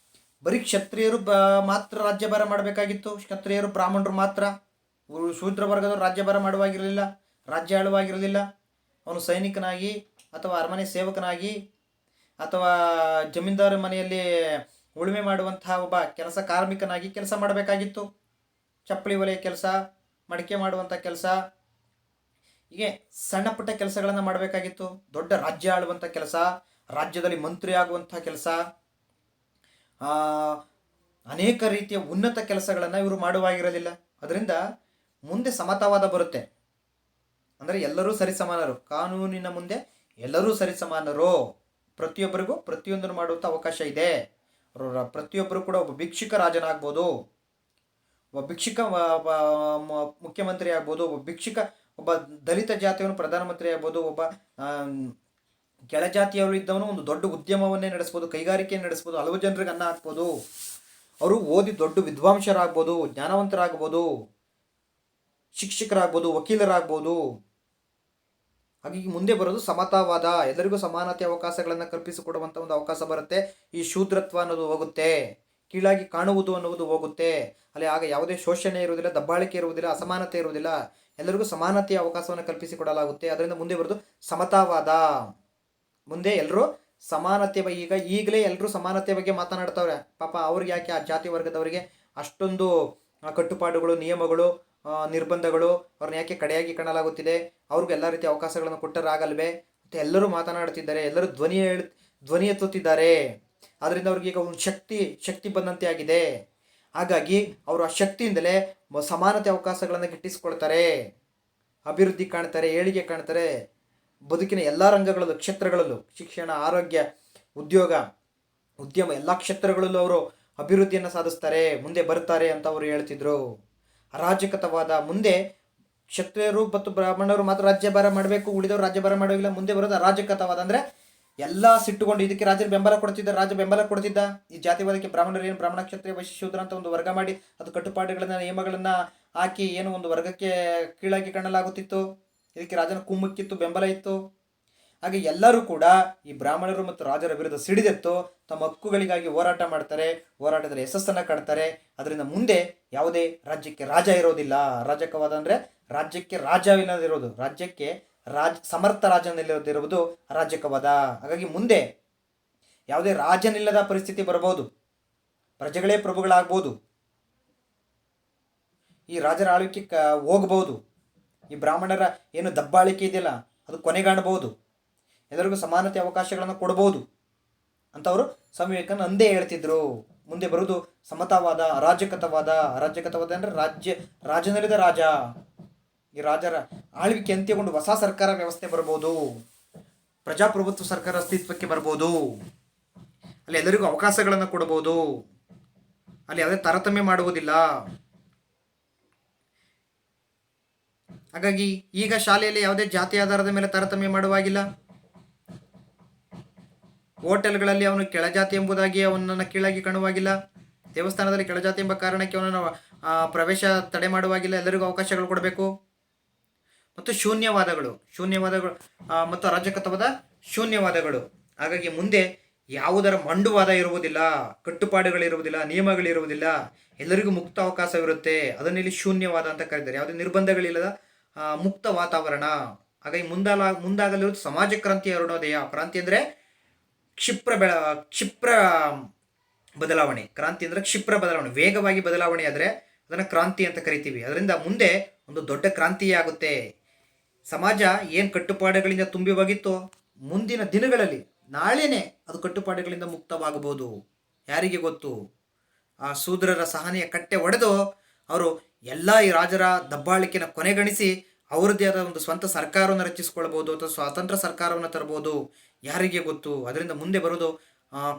ಬರೀ ಕ್ಷತ್ರಿಯರು ಮಾತ್ರ ರಾಜ್ಯಭಾರ ಮಾಡಬೇಕಾಗಿತ್ತು. ಕ್ಷತ್ರಿಯರು, ಬ್ರಾಹ್ಮಣರು ಮಾತ್ರ. ಶೂದ್ರ ವರ್ಗದವರು ರಾಜ್ಯಭಾರ ಮಾಡುವಾಗಿರಲಿಲ್ಲ, ರಾಜ್ಯ ಆಳುವಾಗಿರಲಿಲ್ಲ. ಅವನು ಸೈನಿಕನಾಗಿ ಅಥವಾ ಅರಮನೆ ಸೇವಕನಾಗಿ ಅಥವಾ ಜಮೀನ್ದಾರ ಮನೆಯಲ್ಲಿ ಉಳುಮೆ ಮಾಡುವಂತಹ ಒಬ್ಬ ಕೆಲಸ ಕಾರ್ಮಿಕನಾಗಿ ಕೆಲಸ ಮಾಡಬೇಕಾಗಿತ್ತು. ಚಪ್ಪಲಿ ಒಲೆಯ ಕೆಲಸ, ಮಡಿಕೆ ಮಾಡುವಂಥ ಕೆಲಸ, ಹೀಗೆ ಸಣ್ಣ ಪುಟ್ಟ ಕೆಲಸಗಳನ್ನು ಮಾಡಬೇಕಾಗಿತ್ತು. ದೊಡ್ಡ ರಾಜ್ಯ ಆಳುವಂಥ ಕೆಲಸ, ರಾಜ್ಯದಲ್ಲಿ ಮಂತ್ರಿ ಆಗುವಂಥ ಕೆಲಸ, ಅನೇಕ ರೀತಿಯ ಉನ್ನತ ಕೆಲಸಗಳನ್ನು ಇವರು ಮಾಡುವಾಗಿರಲಿಲ್ಲ. ಅದರಿಂದ ಮುಂದೆ ಸಮತಾವಾದ ಬರುತ್ತೆ. ಅಂದರೆ ಎಲ್ಲರೂ ಸರಿಸಮಾನರು, ಕಾನೂನಿನ ಮುಂದೆ ಎಲ್ಲರೂ ಸರಿಸಮಾನರು, ಪ್ರತಿಯೊಬ್ಬರಿಗೂ ಪ್ರತಿಯೊಂದನ್ನು ಮಾಡುವಂಥ ಅವಕಾಶ ಇದೆ. ಪ್ರತಿಯೊಬ್ಬರು ಕೂಡ ಒಬ್ಬ ಭಿಕ್ಷುಕ ರಾಜನಾಗ್ಬೋದು, ಒಬ್ಬ ಭಿಕ್ಷುಕ ಮುಖ್ಯಮಂತ್ರಿ ಆಗ್ಬೋದು, ಒಬ್ಬ ದಲಿತ ಜಾತಿಯವನು ಪ್ರಧಾನಮಂತ್ರಿ ಆಗ್ಬೋದು, ಒಬ್ಬ ಕೆಳಜಾತಿಯವರು ಇದ್ದವನು ಒಂದು ದೊಡ್ಡ ಉದ್ಯಮವನ್ನೇ ನಡೆಸ್ಬೋದು, ಕೈಗಾರಿಕೆ ನಡೆಸ್ಬೋದು, ಹಲವು ಜನರಿಗೆ ಅನ್ನ ಹಾಕ್ಬೋದು. ಅವರು ಓದಿ ದೊಡ್ಡ ವಿದ್ವಾಂಸರಾಗ್ಬೋದು, ಜ್ಞಾನವಂತರಾಗ್ಬೋದು, ಶಿಕ್ಷಕರಾಗ್ಬೋದು, ವಕೀಲರಾಗ್ಬೋದು, ಹಾಗಾಗಿ ಮುಂದೆ ಬರೋದು ಸಮತಾವಾದ, ಎಲ್ಲರಿಗೂ ಸಮಾನತೆ ಅವಕಾಶಗಳನ್ನು ಕಲ್ಪಿಸಿಕೊಡುವಂಥ ಒಂದು ಅವಕಾಶ ಬರುತ್ತೆ. ಈ ಶೂದ್ರತ್ವ ಅನ್ನೋದು ಹೋಗುತ್ತೆ, ಕೀಳಾಗಿ ಕಾಣುವುದು ಅನ್ನುವುದು ಹೋಗುತ್ತೆ. ಅಲ್ಲಿ ಆಗ ಯಾವುದೇ ಶೋಷಣೆ ಇರುವುದಿಲ್ಲ, ದಬ್ಬಾಳಿಕೆ ಇರುವುದಿಲ್ಲ, ಅಸಮಾನತೆ ಇರುವುದಿಲ್ಲ, ಎಲ್ಲರಿಗೂ ಸಮಾನತೆಯ ಅವಕಾಶವನ್ನು ಕಲ್ಪಿಸಿಕೊಡಲಾಗುತ್ತೆ. ಅದರಿಂದ ಮುಂದೆ ಬರೋದು ಸಮತಾವಾದ. ಮುಂದೆ ಎಲ್ಲರೂ ಸಮಾನತೆ ಈಗಲೇ ಎಲ್ಲರೂ ಸಮಾನತೆ ಬಗ್ಗೆ ಮಾತನಾಡ್ತವ್ರೆ. ಪಾಪ ಅವ್ರಿಗೆ ಯಾಕೆ, ಆ ಜಾತಿ ವರ್ಗದವರಿಗೆ ಅಷ್ಟೊಂದು ಕಟ್ಟುಪಾಡುಗಳು, ನಿಯಮಗಳು, ನಿರ್ಬಂಧಗಳು, ಅವ್ರನ್ನ ಯಾಕೆ ಕಡೆಯಾಗಿ ಕಾಣಲಾಗುತ್ತಿದೆ? ಅವ್ರಿಗೂ ಎಲ್ಲ ರೀತಿಯ ಅವಕಾಶಗಳನ್ನು ಕೊಟ್ಟರಾಗಲ್ವೇ ಅಂತ ಎಲ್ಲರೂ ಮಾತನಾಡುತ್ತಿದ್ದಾರೆ, ಎಲ್ಲರೂ ಧ್ವನಿ ಎತ್ತುತ್ತಿದ್ದಾರೆ. ಆದ್ದರಿಂದ ಅವ್ರಿಗೆ ಈಗ ಒಂದು ಶಕ್ತಿ ಬಂದಂತೆ ಆಗಿದೆ. ಹಾಗಾಗಿ ಅವರು ಆ ಶಕ್ತಿಯಿಂದಲೇ ಸಮಾನತೆ ಅವಕಾಶಗಳನ್ನು ಗಿಟ್ಟಿಸಿಕೊಳ್ತಾರೆ, ಅಭಿವೃದ್ಧಿ ಕಾಣ್ತಾರೆ, ಏಳಿಗೆ ಕಾಣ್ತಾರೆ. ಬದುಕಿನ ಎಲ್ಲ ರಂಗಗಳಲ್ಲೂ, ಕ್ಷೇತ್ರಗಳಲ್ಲೂ, ಶಿಕ್ಷಣ, ಆರೋಗ್ಯ, ಉದ್ಯೋಗ, ಉದ್ಯಮ, ಎಲ್ಲ ಕ್ಷೇತ್ರಗಳಲ್ಲೂ ಅವರು ಅಭಿವೃದ್ಧಿಯನ್ನು ಸಾಧಿಸ್ತಾರೆ, ಮುಂದೆ ಬರ್ತಾರೆ ಅಂತ ಅವರು ಹೇಳ್ತಿದ್ರು. ಅರಾಜಕತವಾದ, ಮುಂದೆ ಕ್ಷತ್ರಿಯರು ಮತ್ತು ಬ್ರಾಹ್ಮಣರು ಮಾತ್ರ ರಾಜ್ಯಭಾರ ಮಾಡಬೇಕು, ಉಳಿದವರು ರಾಜ್ಯಭಾರ ಮಾಡೋಗಿಲ್ಲ. ಮುಂದೆ ಬರೋದು ಅರಾಜಕತವಾದ. ಅಂದರೆ ಎಲ್ಲ ಸಿಟ್ಟುಕೊಂಡು ಇದಕ್ಕೆ ರಾಜರು ಬೆಂಬಲ ಕೊಡ್ತಿದ್ದ, ರಾಜ ಬೆಂಬಲ ಕೊಡ್ತಿದ್ದ. ಈ ಜಾತಿವಾದಕ್ಕೆ ಬ್ರಾಹ್ಮಣರು ಏನು, ಬ್ರಾಹ್ಮಣ, ಕ್ಷತ್ರಿಯ, ವೈಶ್ಯ, ಶೂದ್ರ ಅಂತ ಒಂದು ವರ್ಗ ಮಾಡಿ ಅದು ಕಟ್ಟುಪಾಡುಗಳನ್ನ, ನಿಯಮಗಳನ್ನು ಹಾಕಿ ಏನು ಒಂದು ವರ್ಗಕ್ಕೆ ಕೀಳಾಗಿ ಕಾಣಲಾಗುತ್ತಿತ್ತು. ಇದಕ್ಕೆ ರಾಜನ ಕುಮ್ಮಕ್ಕಿತ್ತು, ಬೆಂಬಲ ಇತ್ತು. ಹಾಗೆ ಎಲ್ಲರೂ ಕೂಡ ಈ ಬ್ರಾಹ್ಮಣರು ಮತ್ತು ರಾಜರ ವಿರುದ್ಧ ಸಿಡಿದೆತ್ತು ತಮ್ಮ ಹಕ್ಕುಗಳಿಗಾಗಿ ಹೋರಾಟ ಮಾಡ್ತಾರೆ, ಹೋರಾಟದಲ್ಲಿ ಯಶಸ್ಸನ್ನು ಕಾಣ್ತಾರೆ. ಅದರಿಂದ ಮುಂದೆ ಯಾವುದೇ ರಾಜ್ಯಕ್ಕೆ ರಾಜ ಇರೋದಿಲ್ಲ. ಅರಾಜಕವಾದ ಅಂದರೆ ರಾಜ್ಯಕ್ಕೆ ರಾಜವಿಲ್ಲದಿರೋದು, ರಾಜ್ಯಕ್ಕೆ ಸಮರ್ಥ ರಾಜನಿಲ್ಲದಿರುವುದು ಅರಾಜಕವಾದ. ಹಾಗಾಗಿ ಮುಂದೆ ಯಾವುದೇ ರಾಜನಿಲ್ಲದ ಪರಿಸ್ಥಿತಿ ಬರಬಹುದು, ಪ್ರಜೆಗಳೇ ಪ್ರಭುಗಳಾಗ್ಬೋದು, ಈ ರಾಜರ ಆಳ್ವಿಕೆ ಹೋಗಬಹುದು, ಈ ಬ್ರಾಹ್ಮಣರ ಏನು ದಬ್ಬಾಳಿಕೆ ಇದೆಯಲ್ಲ ಅದು ಕೊನೆಗಾಣಬಹುದು, ಎಲ್ಲರಿಗೂ ಸಮಾನತೆ ಅವಕಾಶಗಳನ್ನು ಕೊಡಬಹುದು ಅಂತವರು ಸ್ವಾಮಿ ವಿವೇಕಾನಂದ ಅಂದೇ ಹೇಳ್ತಿದ್ರು. ಮುಂದೆ ಬರುವುದು ಸಮತಾವಾದ, ಅರಾಜಕತವಾದ. ಅರಾಜಕತವಾದ ಅಂದರೆ ರಾಜನಿಲ್ಲದ ರಾಜ, ಈ ರಾಜರ ಆಳ್ವಿಕೆ ಅಂತ್ಯಗೊಂಡು ಹೊಸ ಸರ್ಕಾರ ವ್ಯವಸ್ಥೆ ಬರ್ಬೋದು, ಪ್ರಜಾಪ್ರಭುತ್ವ ಸರ್ಕಾರ ಅಸ್ತಿತ್ವಕ್ಕೆ ಬರ್ಬೋದು, ಅಲ್ಲಿ ಎಲ್ಲರಿಗೂ ಅವಕಾಶಗಳನ್ನು ಕೊಡಬಹುದು, ಅಲ್ಲಿ ಯಾವುದೇ ತಾರತಮ್ಯ ಮಾಡುವುದಿಲ್ಲ. ಹಾಗಾಗಿ ಈಗ ಶಾಲೆಯಲ್ಲಿ ಯಾವುದೇ ಜಾತಿ ಆಧಾರದ ಮೇಲೆ ತಾರತಮ್ಯ ಮಾಡುವಾಗಿಲ್ಲ. ಹೋಟೆಲ್ಗಳಲ್ಲಿ ಅವನು ಕೆಳಜಾತಿ ಎಂಬುದಾಗಿ ಅವನನ್ನು ಕೀಳಾಗಿ ಕಾಣುವಾಗಿಲ್ಲ. ದೇವಸ್ಥಾನದಲ್ಲಿ ಕೆಳಜಾತಿ ಎಂಬ ಕಾರಣಕ್ಕೆ ಅವನನ್ನು ಪ್ರವೇಶ ತಡೆ ಮಾಡುವಾಗಿಲ್ಲ. ಎಲ್ಲರಿಗೂ ಅವಕಾಶಗಳು ಕೊಡಬೇಕು. ಮತ್ತು ಶೂನ್ಯವಾದಗಳು ಮತ್ತು ಅರಾಜಕತ್ವದ ಶೂನ್ಯವಾದಗಳು. ಹಾಗಾಗಿ ಮುಂದೆ ಯಾವುದರ ಮಂಡುವಾದ ಇರುವುದಿಲ್ಲ, ಕಟ್ಟುಪಾಡುಗಳಿರುವುದಿಲ್ಲ, ನಿಯಮಗಳಿರುವುದಿಲ್ಲ, ಎಲ್ಲರಿಗೂ ಮುಕ್ತ ಅವಕಾಶವಿರುತ್ತೆ. ಅದನ್ನಿಲ್ಲಿ ಶೂನ್ಯವಾದ ಅಂತ ಕರೀತಾರೆ. ಯಾವುದೇ ನಿರ್ಬಂಧಗಳಿಲ್ಲದ ಮುಕ್ತ ವಾತಾವರಣ. ಹಾಗಾಗಿ ಮುಂದಾಗಲಿರುವುದು ಸಮಾಜ ಕ್ರಾಂತಿ, ಅರುಣೋದಯ. ಕ್ರಾಂತಿ ಅಂದರೆ ಕ್ಷಿಪ್ರ ಬದಲಾವಣೆ. ಕ್ರಾಂತಿ ಅಂದರೆ ಕ್ಷಿಪ್ರ ಬದಲಾವಣೆ, ವೇಗವಾಗಿ ಬದಲಾವಣೆ ಆದರೆ ಅದನ್ನು ಕ್ರಾಂತಿ ಅಂತ ಕರಿತೀವಿ. ಅದರಿಂದ ಮುಂದೆ ಒಂದು ದೊಡ್ಡ ಕ್ರಾಂತಿಯೇ ಆಗುತ್ತೆ. ಸಮಾಜ ಏನು ಕಟ್ಟುಪಾಡುಗಳಿಂದ ತುಂಬಿ ಹೋಗಿತ್ತೋ ಮುಂದಿನ ದಿನಗಳಲ್ಲಿ, ನಾಳೆನೇ ಅದು ಕಟ್ಟುಪಾಡುಗಳಿಂದ ಮುಕ್ತವಾಗಬಹುದು. ಯಾರಿಗೆ ಗೊತ್ತು? ಆ ಶೂದ್ರರ ಸಹನೆಯ ಕಟ್ಟೆ ಒಡೆದು ಅವರು ಎಲ್ಲ ಈ ರಾಜರ ದಬ್ಬಾಳಿಕೆನ ಕೊನೆಗಣಿಸಿ ಅವರದ್ದೇ ಆದ ಒಂದು ಸ್ವಂತ ಸರ್ಕಾರವನ್ನು ರಚಿಸಿಕೊಳ್ಬೋದು, ಅಥವಾ ಸ್ವಾತಂತ್ರ್ಯ ಸರ್ಕಾರವನ್ನು ತರಬಹುದು. ಯಾರಿಗೆ ಗೊತ್ತು? ಅದರಿಂದ ಮುಂದೆ ಬರೋದು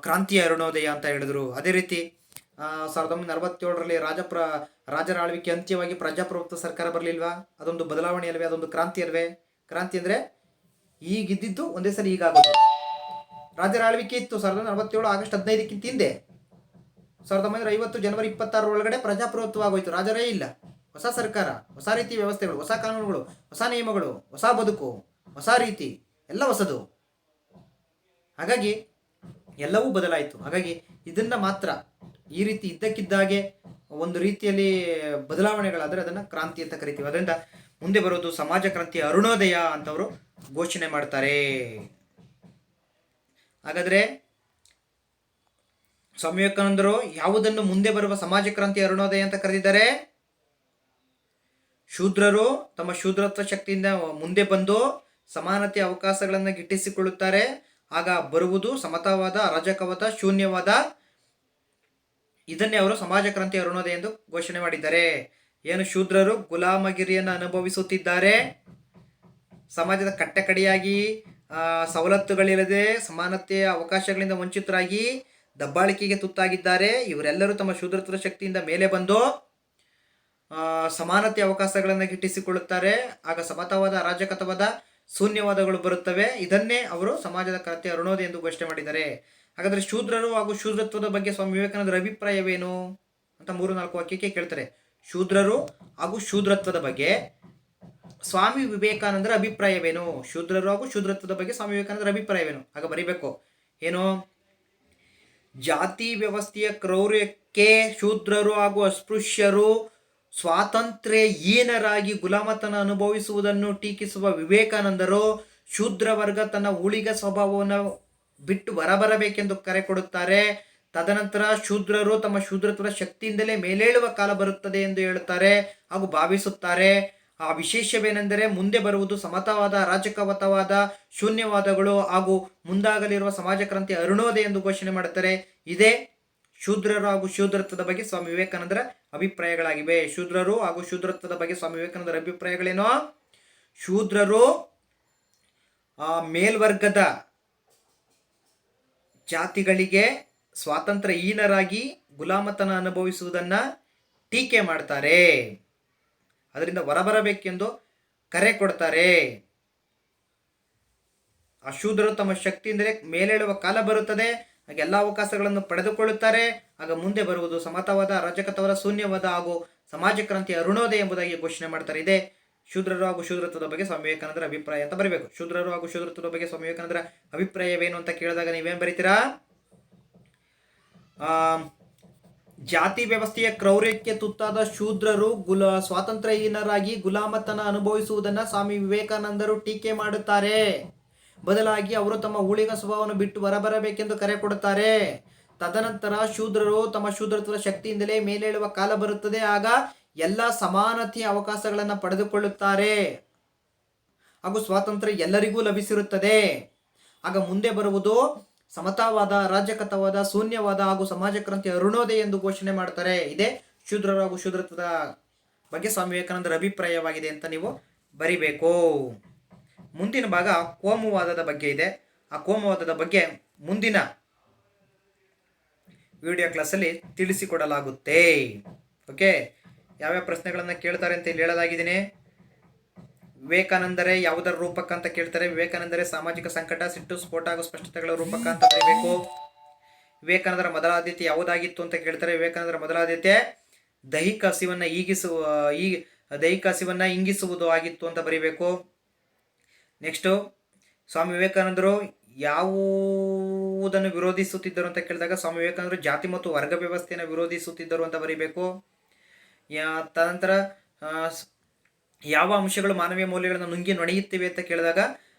ಕ್ರಾಂತಿಯ ಅರುಣೋದಯ ಅಂತ ಹೇಳಿದ್ರು. ಅದೇ ರೀತಿ 1947ರಲ್ಲಿ ರಾಜರ ಆಳ್ವಿಕೆ ಅಂತ್ಯವಾಗಿ ಪ್ರಜಾಪ್ರಭುತ್ವ ಸರ್ಕಾರ ಬರಲಿಲ್ವಾ? ಅದೊಂದು ಬದಲಾವಣೆ ಅಲ್ವೇ? ಅದೊಂದು ಕ್ರಾಂತಿ ಅಲ್ವೇ? ಕ್ರಾಂತಿ ಅಂದರೆ ಈಗಿದ್ದಿದ್ದು ಒಂದೇ ಸರಿ ಹೀಗಾಗೋದು. ರಾಜರ ಆಳ್ವಿಕೆ ಇತ್ತು 1947 ಆಗಸ್ಟ್ 15ಕ್ಕಿಂತ ಹಿಂದೆ. 1950 ಜನವರಿ 26 ಒಳಗಡೆ ಪ್ರಜಾಪ್ರಭುತ್ವ ಆಗೋಯ್ತು, ರಾಜರೇ ಇಲ್ಲ. ಹೊಸ ಸರ್ಕಾರ, ಹೊಸ ರೀತಿ ವ್ಯವಸ್ಥೆಗಳು, ಹೊಸ ಕಾನೂನುಗಳು, ಹೊಸ ನಿಯಮಗಳು, ಹೊಸ ಬದುಕು, ಹೊಸ ರೀತಿ, ಎಲ್ಲ ಹೊಸದು. ಹಾಗಾಗಿ ಎಲ್ಲವೂ ಬದಲಾಯಿತು. ಹಾಗಾಗಿ ಇದನ್ನು ಮಾತ್ರ ಈ ರೀತಿ ಇದ್ದಕ್ಕಿದ್ದಾಗೆ ಒಂದು ರೀತಿಯಲ್ಲಿ ಬದಲಾವಣೆಗಳಾದರೆ ಅದನ್ನು ಕ್ರಾಂತಿ ಅಂತ ಕರಿತೀವಿ. ಅದರಿಂದ ಮುಂದೆ ಬರೋದು ಸಮಾಜ ಕ್ರಾಂತಿಯ ಅರುಣೋದಯ ಅಂತವರು ಘೋಷಣೆ ಮಾಡ್ತಾರೆ. ಹಾಗಾದರೆ ಸ್ವಾಮಿ ವಿವೇಕಾನಂದರು ಯಾವುದನ್ನು ಮುಂದೆ ಬರುವ ಸಮಾಜ ಕ್ರಾಂತಿ ಅರುಣೋದಯ ಅಂತ ಕರೆದಿದ್ದಾರೆ? ಶೂದ್ರರು ತಮ್ಮ ಶೂದ್ರತ್ವ ಶಕ್ತಿಯಿಂದ ಮುಂದೆ ಬಂದು ಸಮಾನತೆಯ ಅವಕಾಶಗಳನ್ನು ಗಿಟ್ಟಿಸಿಕೊಳ್ಳುತ್ತಾರೆ. ಆಗ ಬರುವುದು ಸಮತಾವಾದ, ಅರಾಜಕವಾದ, ಶೂನ್ಯವಾದ. ಇದನ್ನೇ ಅವರು ಸಮಾಜ ಕ್ರಾಂತಿ ಅರುಣೋದಯ ಎಂದು ಘೋಷಣೆ ಮಾಡಿದ್ದಾರೆ. ಏನು ಶೂದ್ರರು ಗುಲಾಮಗಿರಿಯನ್ನು ಅನುಭವಿಸುತ್ತಿದ್ದಾರೆ, ಸಮಾಜದ ಕಟ್ಟಕಡೆಯಾಗಿ ಸವಲತ್ತುಗಳಿಲ್ಲದೆ ಸಮಾನತೆಯ ಅವಕಾಶಗಳಿಂದ ವಂಚಿತರಾಗಿ ದಬ್ಬಾಳಿಕೆಗೆ ತುತ್ತಾಗಿದ್ದಾರೆ. ಇವರೆಲ್ಲರೂ ತಮ್ಮ ಶೂದ್ರತ್ವದ ಶಕ್ತಿಯಿಂದ ಮೇಲೆ ಬಂದು ಸಮಾನತೆಯ ಅವಕಾಶಗಳನ್ನು ಗಿಟ್ಟಿಸಿಕೊಳ್ಳುತ್ತಾರೆ. ಆಗ ಸಮತಾವಾದ, ಅರಾಜಕತವಾದ, ಶೂನ್ಯವಾದಗಳು ಬರುತ್ತವೆ. ಇದನ್ನೇ ಅವರು ಸಮಾಜದ ಕ್ರಾಂತಿ ಅರುಣೋದಯ ಎಂದು ಘೋಷಣೆ ಮಾಡಿದ್ದಾರೆ. ಹಾಗಾದರೆ ಶೂದ್ರರು ಹಾಗೂ ಶೂದ್ರತ್ವದ ಬಗ್ಗೆ ಸ್ವಾಮಿ ವಿವೇಕಾನಂದರ ಅಭಿಪ್ರಾಯವೇನು ಅಂತ 3-4 ವಾಕ್ಯಕ್ಕೆ ಕೇಳ್ತಾರೆ. ಶೂದ್ರರು ಹಾಗೂ ಶೂದ್ರತ್ವದ ಬಗ್ಗೆ ಸ್ವಾಮಿ ವಿವೇಕಾನಂದರ ಅಭಿಪ್ರಾಯವೇನು? ಶೂದ್ರರು ಹಾಗೂ ಶೂದ್ರತ್ವದ ಬಗ್ಗೆ ಸ್ವಾಮಿ ವಿವೇಕಾನಂದರ ಅಭಿಪ್ರಾಯವೇನು? ಆಗ ಬರೀಬೇಕು ಏನು, ಜಾತಿ ವ್ಯವಸ್ಥೆಯ ಕ್ರೌರ್ಯಕ್ಕೆ ಶೂದ್ರರು ಹಾಗೂ ಅಸ್ಪೃಶ್ಯರು ಸ್ವಾತಂತ್ರ್ಯಹೀನರಾಗಿ ಗುಲಾಮತನ ಅನುಭವಿಸುವುದನ್ನು ಟೀಕಿಸುವ ವಿವೇಕಾನಂದರು ಶೂದ್ರ ವರ್ಗ ತನ್ನ ಊಳಿಗ ಸ್ವಭಾವವನ್ನು ಬಿಟ್ಟು ಹೊರಬರಬೇಕೆಂದು ಕರೆ ಕೊಡುತ್ತಾರೆ. ತದನಂತರ ಶೂದ್ರರು ತಮ್ಮ ಶೂದ್ರತ್ವದ ಶಕ್ತಿಯಿಂದಲೇ ಮೇಲೇಳುವ ಕಾಲ ಬರುತ್ತದೆ ಎಂದು ಹೇಳುತ್ತಾರೆ ಹಾಗೂ ಭಾವಿಸುತ್ತಾರೆ. ಆ ವಿಶೇಷವೇನೆಂದರೆ ಮುಂದೆ ಬರುವುದು ಸಮತಾವಾದ, ಅರಾಜಕವಾದ, ಶೂನ್ಯವಾದಗಳು ಹಾಗೂ ಮುಂದಾಗಲಿರುವ ಸಮಾಜ ಕ್ರಾಂತಿ ಅರುಣೋದಯ ಎಂದು ಘೋಷಣೆ ಮಾಡುತ್ತಾರೆ. ಇದೇ ಶೂದ್ರರು ಹಾಗೂ ಶೂದ್ರತ್ವದ ಬಗ್ಗೆ ಸ್ವಾಮಿ ವಿವೇಕಾನಂದರ ಅಭಿಪ್ರಾಯಗಳಾಗಿವೆ. ಶೂದ್ರರು ಹಾಗೂ ಶೂದ್ರತ್ವದ ಬಗ್ಗೆ ಸ್ವಾಮಿ ವಿವೇಕಾನಂದರ ಅಭಿಪ್ರಾಯಗಳೇನು? ಶೂದ್ರರು ಮೇಲ್ವರ್ಗದ ಜಾತಿಗಳಿಗೆ ಸ್ವಾತಂತ್ರ್ಯಹೀನರಾಗಿ ಗುಲಾಮತನ ಅನುಭವಿಸುವುದನ್ನ ಟೀಕೆ ಮಾಡ್ತಾರೆ, ಅದರಿಂದ ಹೊರಬರಬೇಕೆಂದು ಕರೆ ಕೊಡ್ತಾರೆ. ಅಶೂದ್ರರು ತಮ್ಮ ಶಕ್ತಿಯಿಂದಲೇ ಮೇಲೇಳುವ ಕಾಲ ಬರುತ್ತದೆ, ಆಗ ಎಲ್ಲ ಅವಕಾಶಗಳನ್ನು ಪಡೆದುಕೊಳ್ಳುತ್ತಾರೆ. ಆಗ ಮುಂದೆ ಬರುವುದು ಸಮತಾವಾದ, ಅರಾಜಕತಾವಾದ, ಶೂನ್ಯವಾದ ಹಾಗೂ ಸಮಾಜ ಕ್ರಾಂತಿ ಅರುಣೋದಯ ಎಂಬುದಾಗಿ ಘೋಷಣೆ ಮಾಡ್ತಾರೆ. ಇದೆ ಶೂದ್ರರು ಹಾಗೂ ಶೂದ್ರತ್ವದ ಬಗ್ಗೆ ಸ್ವಾಮಿ ವಿವೇಕಾನಂದರ ಅಭಿಪ್ರಾಯ ಅಂತ ಬರೀಬೇಕು. ಶೂದ್ರರು ಹಾಗೂ ಶೂದ್ರತ್ವದ ಬಗ್ಗೆ ಸ್ವಾಮಿ ವಿವೇಕಾನಂದರ ಅಭಿಪ್ರಾಯವೇನು ಅಂತ ಕೇಳಿದಾಗ ನೀವೇನು ಬರೀತೀರಾ? ಜಾತಿ ವ್ಯವಸ್ಥೆಯ ಕ್ರೌರ್ಯಕ್ಕೆ ತುತ್ತಾದ ಶೂದ್ರರು ಸ್ವಾತಂತ್ರ್ಯಹೀನರಾಗಿ ಗುಲಾಮತನ ಅನುಭವಿಸುವುದನ್ನು ಸ್ವಾಮಿ ವಿವೇಕಾನಂದರು ಟೀಕೆ ಮಾಡುತ್ತಾರೆ. ಬದಲಾಗಿ ಅವರು ತಮ್ಮ ಊಳಿಗ ಸ್ವಭಾವವನ್ನು ಬಿಟ್ಟು ಹೊರಬರಬೇಕೆಂದು ಕರೆ ಕೊಡುತ್ತಾರೆ. ತದನಂತರ ಶೂದ್ರರು ತಮ್ಮ ಶೂದ್ರತ್ವದ ಶಕ್ತಿಯಿಂದಲೇ ಮೇಲೇಳುವ ಕಾಲ ಬರುತ್ತದೆ, ಆಗ ಎಲ್ಲ ಸಮಾನತೆಯ ಅವಕಾಶಗಳನ್ನು ಪಡೆದುಕೊಳ್ಳುತ್ತಾರೆ ಹಾಗೂ ಸ್ವಾತಂತ್ರ್ಯ ಎಲ್ಲರಿಗೂ ಲಭಿಸಿರುತ್ತದೆ. ಆಗ ಮುಂದೆ ಬರುವುದು ಸಮತಾವಾದ, ಅರಾಜಕತಾವಾದ, ಶೂನ್ಯವಾದ ಹಾಗೂ ಸಮಾಜ ಕ್ರಾಂತಿ ಅರುಣೋದಯ ಎಂದು ಘೋಷಣೆ ಮಾಡ್ತಾರೆ. ಇದೇ ಶೂದ್ರರು ಹಾಗೂ ಶೂದ್ರತ್ವದ ಬಗ್ಗೆ ಸ್ವಾಮಿ ವಿವೇಕಾನಂದರ ಅಭಿಪ್ರಾಯವಾಗಿದೆ ಅಂತ ನೀವು ಬರಿಬೇಕು. ಮುಂದಿನ ಭಾಗ ಕೋಮುವಾದದ ಬಗ್ಗೆ ಇದೆ. ಆ ಕೋಮುವಾದದ ಬಗ್ಗೆ ಮುಂದಿನ ವಿಡಿಯೋ ಕ್ಲಾಸಲ್ಲಿ ತಿಳಿಸಿಕೊಡಲಾಗುತ್ತೆ. ಓಕೆ, ಯಾವ್ಯಾವ ಪ್ರಶ್ನೆಗಳನ್ನು ಕೇಳ್ತಾರೆ ಅಂತ ಇಲ್ಲಿ ಹೇಳಲಾಗಿದ್ದೀನಿ. ವಿವೇಕಾನಂದರೇ ಯಾವುದರ ರೂಪಕ ಅಂತ ಕೇಳ್ತಾರೆ. ವಿವೇಕಾನಂದರೇ ಸಾಮಾಜಿಕ ಸಂಕಟ, ಸಿಟ್ಟು, ಸ್ಫೋಟ ಹಾಗೂ ಸ್ಪಷ್ಟತೆಗಳ ರೂಪಕ ಅಂತ ಬರೀಬೇಕು. ವಿವೇಕಾನಂದರ ಮೊದಲ ಆದ್ಯತೆ ಯಾವುದಾಗಿತ್ತು ಅಂತ ಕೇಳ್ತಾರೆ. ವಿವೇಕಾನಂದರ ಮೊದಲ ಆದ್ಯತೆ ದೈಹಿಕ ಹಸಿವನ್ನ ಇಂಗಿಸುವುದು ಆಗಿತ್ತು ಅಂತ ಬರೀಬೇಕು. ನೆಕ್ಸ್ಟು, ಸ್ವಾಮಿ ವಿವೇಕಾನಂದರು ಯಾವುದನ್ನು ವಿರೋಧಿಸುತ್ತಿದ್ದರು ಅಂತ ಕೇಳಿದಾಗ ಸ್ವಾಮಿ ವಿವೇಕಾನಂದರು ಜಾತಿ ಮತ್ತು ವರ್ಗ ವ್ಯವಸ್ಥೆಯನ್ನು ವಿರೋಧಿಸುತ್ತಿದ್ದರು ಅಂತ ಬರೀಬೇಕು. ತದನಂತರ ಯಾವ ಅಂಶಗಳು ಮಾನವೀಯ ಮೌಲ್ಯಗಳನ್ನು ನುಂಗಿ ನೊಣೆಯುತ್ತಿವೆ ಅಂತ ಕೇಳಿದಾಗ